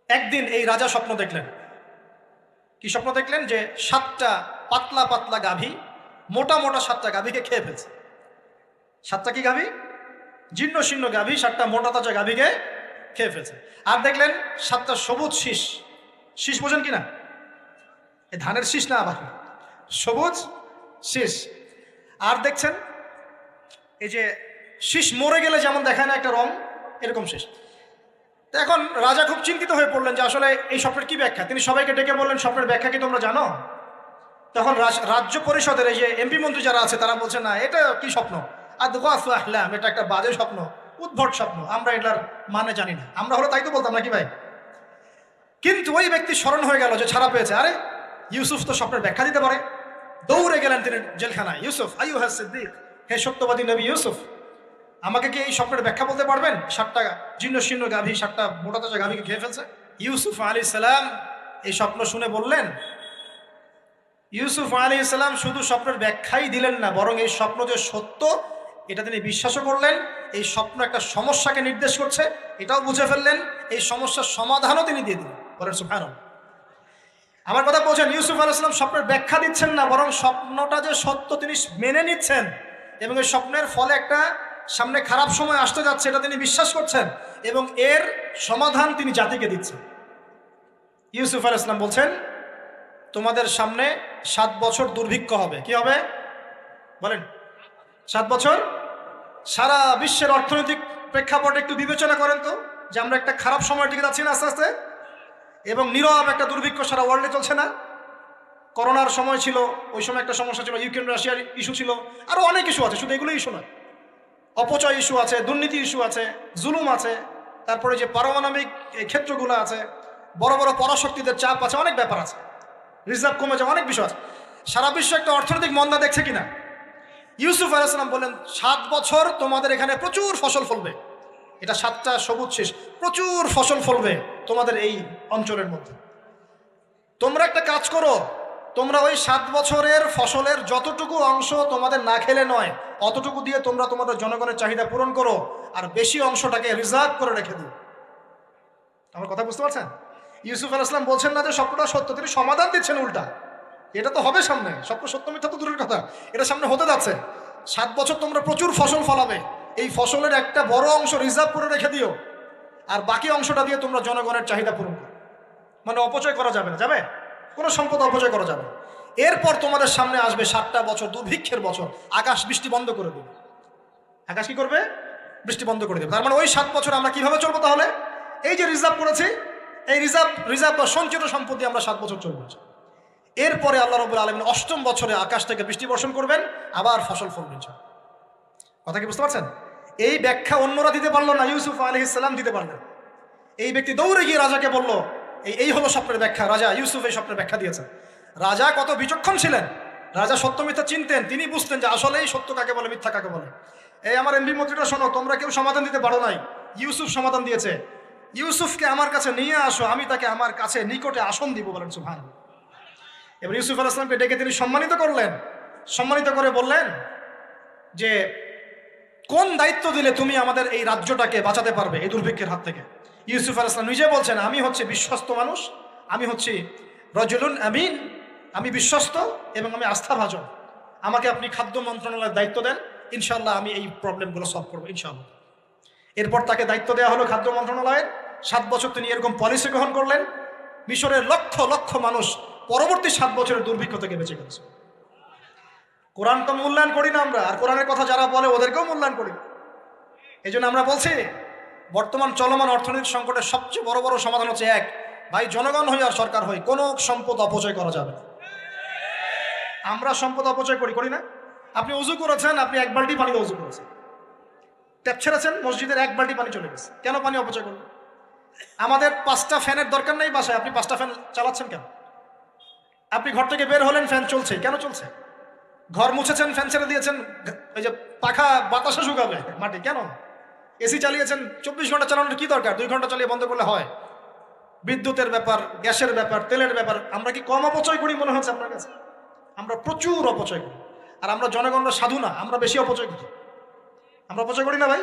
একদিন এই রাজা স্বপ্ন দেখলেন। কি স্বপ্ন দেখলেন? যে 7টা পাতলা পাতলা গাভী, মোটা মোটা 7টা গাভীকে খেয়ে ফেলছে। 7টা কি গাভী? জীর্ণ শীর্ণ গাভী 7টা মোটা তাজা গাভীকে খেয়ে ফেলছে। আর দেখলেন 7টা সবুজ শীষ, শীষ বোঝেন কিনা? এই ধানের শীষ না, আবার সবুজ শীষ। আর দেখছেন এই যে শীষ মরে গেলে যেমন দেখায় না একটা রং, এরকম শীষ। তো এখন রাজা খুব চিন্তিত হয়ে পড়লেন যে আসলে এই স্বপ্নের কি ব্যাখ্যা। তিনি সবাইকে ডেকে বললেন, স্বপ্নের ব্যাখ্যা কি তোমরা জানো? তখন রাজ্য পরিষদের এই যে এমপি মন্ত্রী যারা আছে তারা বলছে, না এটা কি স্বপ্ন, আদগাসলাম, এটা একটা বাজে স্বপ্ন, উদ্ভট স্বপ্ন, আমরা এটার মানে জানি না। আমরা হলো তাই তো বলতাম নাকি ভাই? কিন্তু ওই ব্যক্তি স্মরণ হয়ে গেল যে ছাড়া পেয়েছে, আরে ইউসুফ তো স্বপ্নের ব্যাখ্যা দিতে পারে। দৌড়ে গেলেন তিনি জেলখানায়। ইউসুফ আইয়ুহা সিদ্দিক, হে সত্যবাদী নবী ইউসুফ, আমাকে কি এই স্বপ্নের ব্যাখ্যা বলতে পারবেন? 7টা জীর্ণ শীর্ণ গাভী 7টা মোটা তাজা গাভীকে খেয়ে ফেলছে। ইউসুফ আলাইহিস সালাম এই স্বপ্ন শুনে বললেন, ইউসুফ আলাইহিস সালাম শুধু স্বপ্নের ব্যাখ্যাই দিলেন না, বরং এই স্বপ্ন যে সত্য এটা তিনি বিশ্বাসও করলেন। এই স্বপ্ন একটা সমস্যাকে নির্দেশ করছে এটাও বুঝে ফেললেন। এই সমস্যার সমাধানও তিনি দিয়ে দিলেন। বলেন সুবহানাল্লাহ। আমার কথা বলছেন, ইউসুফ আলাইহিস সালাম স্বপ্নের ব্যাখ্যা দিচ্ছেন না, বরং স্বপ্নটা যে সত্য তিনি মেনে নিচ্ছেন এবং এই স্বপ্নের ফলে একটা সামনে খারাপ সময় আসতে যাচ্ছে এটা তিনি বিশ্বাস করছেন এবং এর সমাধান তিনি জাতিকে দিচ্ছেন। ইউসুফ আলাইহিস সালাম বলছেন, তোমাদের সামনে 7 বছর দুর্ভিক্ষ হবে। কি হবে বলেন? 7 বছর। সারা বিশ্বের অর্থনৈতিক প্রেক্ষাপটে একটু বিবেচনা করেন তো, যে আমরা একটা খারাপ সময়ের দিকে যাচ্ছি না আস্তে আস্তে, এবং নীরব একটা দুর্ভিক্ষ সারা ওয়ার্ল্ডে চলছে না? করোনার সময় ছিল, ওই সময় একটা সমস্যা ছিল, ইউক্রেন রাশিয়ার ইস্যু ছিল, আরও অনেক ইস্যু আছে, শুধু এগুলো ইস্যু নয়। অপচয় ইস্যু আছে, দুর্নীতি ইস্যু আছে, জুলুম আছে, তারপরে যে পারমাণবিক ক্ষেত্রগুলো আছে, বড় বড় পরাশক্তিদের চাপ আছে, অনেক ব্যাপার আছে, রিজার্ভ কমে যাওয়া, অনেক বিষয় আছে। সারা বিশ্ব একটা অর্থনৈতিক মন্দা দেখছে কিনা? ইউসুফ আলাইহিস সালাম বললেন, 7 বছর তোমাদের এখানে প্রচুর ফসল ফলবে। এটা 7টা সবুজ শীষ, প্রচুর ফসল ফলবে তোমাদের এই অঞ্চলের মধ্যে। তোমরা একটা কাজ করো, তোমরা ওই 7 বছরের ফসলের যতটুকু অংশ তোমাদের না খেলে নয়, অতটুকু দিয়ে তোমরা তোমাদের জনগণের চাহিদা পূরণ করো, আর বেশি অংশটাকে রিজার্ভ করে রেখে দিও। আমার কথা বুঝতে পারছেন? ইউসুফ আলাইহিস সালাম বলছেন না যে স্বপ্নটা সত্য, তিনি সমাধান দিচ্ছেন উল্টা। এটা তো হবে সামনে, স্বপ্ন সত্য মিথ্যা তো দূরের কথা, এটা সামনে হতে যাচ্ছে। 7 বছর তোমরা প্রচুর ফসল ফলাবে, এই ফসলের একটা বড় অংশ রিজার্ভ করে রেখে দিও, আর বাকি অংশটা দিয়ে তোমরা জনগণের চাহিদা পূরণ করো। মানে অপচয় করা যাবে না, যাবে কোনো সম্পদ অপচয় করা যাবে। এরপর তোমাদের সামনে আসবে 7টা বছর দুর্ভিক্ষের বছর, আকাশ বৃষ্টি বন্ধ করে দেবে। আকাশ কি করবে? বৃষ্টি বন্ধ করে দেবে। তার মানে ওই 7 বছর আমরা কিভাবে চলবো তাহলে? এই যে রিজার্ভ করেছি, এই রিজার্ভ বা সঞ্চিত সম্পত্তি আমরা 7 বছর চলবো। এরপরে আল্লাহ রাব্বুল আলামিন 8ম বছরে আকাশ থেকে বৃষ্টি বর্ষণ করবেন, আবার ফসল ফলবে। কথা কি বুঝতে পারছেন? এই ব্যাখ্যা অন্যরা দিতে পারলো না, ইউসুফ আলাইহিস সালাম দিতে পারলেন। এই ব্যক্তি দৌড়ে গিয়ে রাজাকে বলল, এই হলো স্বপ্নের ব্যাখ্যা। রাজা, ইউসুফ এই স্বপ্নের ব্যাখ্যা দিয়েছেন। রাজা কত বিচক্ষণ ছিলেন, রাজা সত্য মিথ্যা চিনতেন, তিনি বুঝতেন যে আসলেই সত্য কাকে বলে, মিথ্যা কাকে বলে। এই আমার এমপি মন্ত্রীরা শোনো, তোমরা কেউ সমাধান দিতে পারো নাই, ইউসুফ সমাধান দিয়েছে। ইউসুফকে আমার কাছে নিয়ে আসো, আমি তাকে আমার কাছে নিকটে আসন দিব। বলেন সুবহানাল্লাহ। এবার ইউসুফ আলাইহিস সালামকে ডেকে তিনি সম্মানিত করলেন, সম্মানিত করে বললেন যে কোন দায়িত্ব দিলে তুমি আমাদের এই রাজ্যটাকে বাঁচাতে পারবে এই দুর্ভিক্ষের হাত থেকে। ইউসুফ আলাইহিস সালাম নিজে বলছেন, আমি হচ্ছে বিশ্বস্ত মানুষ, আমি হচ্ছি রজুলুন আমিন, আমি বিশ্বস্ত এবং আমি আস্থাভাজন। আমাকে আপনি খাদ্য মন্ত্রণালয়ের দায়িত্ব দেন, ইনশাআল্লাহ আমি এই প্রবলেমগুলো সলভ করবো ইনশাআল্লাহ। এরপর তাকে দায়িত্ব দেওয়া হলো খাদ্য মন্ত্রণালয়ের। 7 বছর তিনি এরকম পলিসি গ্রহণ করলেন। মিশরের লক্ষ লক্ষ মানুষ পরবর্তী 7 বছরের দুর্ভিক্ষ থেকে বেঁচে গেছে। কোরআন তো মূল্যায়ন করি না আমরা, আর কোরআনের কথা যারা বলে ওদেরকেও মূল্যায়ন করি। এই জন্য আমরা বলছি, বর্তমান চলমান অর্থনৈতিক সংকটের সবচেয়ে বড় বড় সমাধান হচ্ছে এক, ভাই জনগণ হই আর সরকার হই, কোনো সম্পদ অপচয় করা যাবে না। আমরা সম্পদ অপচয় করি না? আপনি উজু করেছেন, আপনি 1 বালতি পানিতে উজু করেছেন, ট্যাপ ছেড়েছেন, মসজিদের 1 বালতি পানি চলে গেছে, কেন পানি অপচয় করবেন? আমাদের 5টা ফ্যানের দরকার নেই বাসায়, আপনি 5টা ফ্যান চালাচ্ছেন কেন? আপনি ঘর থেকে বের হলেন, ফ্যান চলছে, কেন চলছে? ঘর মুছেছেন, ফ্যান ছেড়ে দিয়েছেন, ওই যে পাখা বাতাসে শুকাবে মাটি, কেন? এসি চালিয়েছেন, 24 ঘন্টা চালানোর কি দরকার? 2 ঘন্টা চালিয়ে বন্ধ করলে হয়। বিদ্যুতের ব্যাপার, গ্যাসের ব্যাপার, তেলের ব্যাপার, আমরা কি কম অপচয় করি মনে হচ্ছে আপনার কাছে? আমরা প্রচুর অপচয় করি। আর আমরা জনগণরা সাধু না, আমরা বেশি অপচয় করি। আমরা অপচয় করি না ভাই?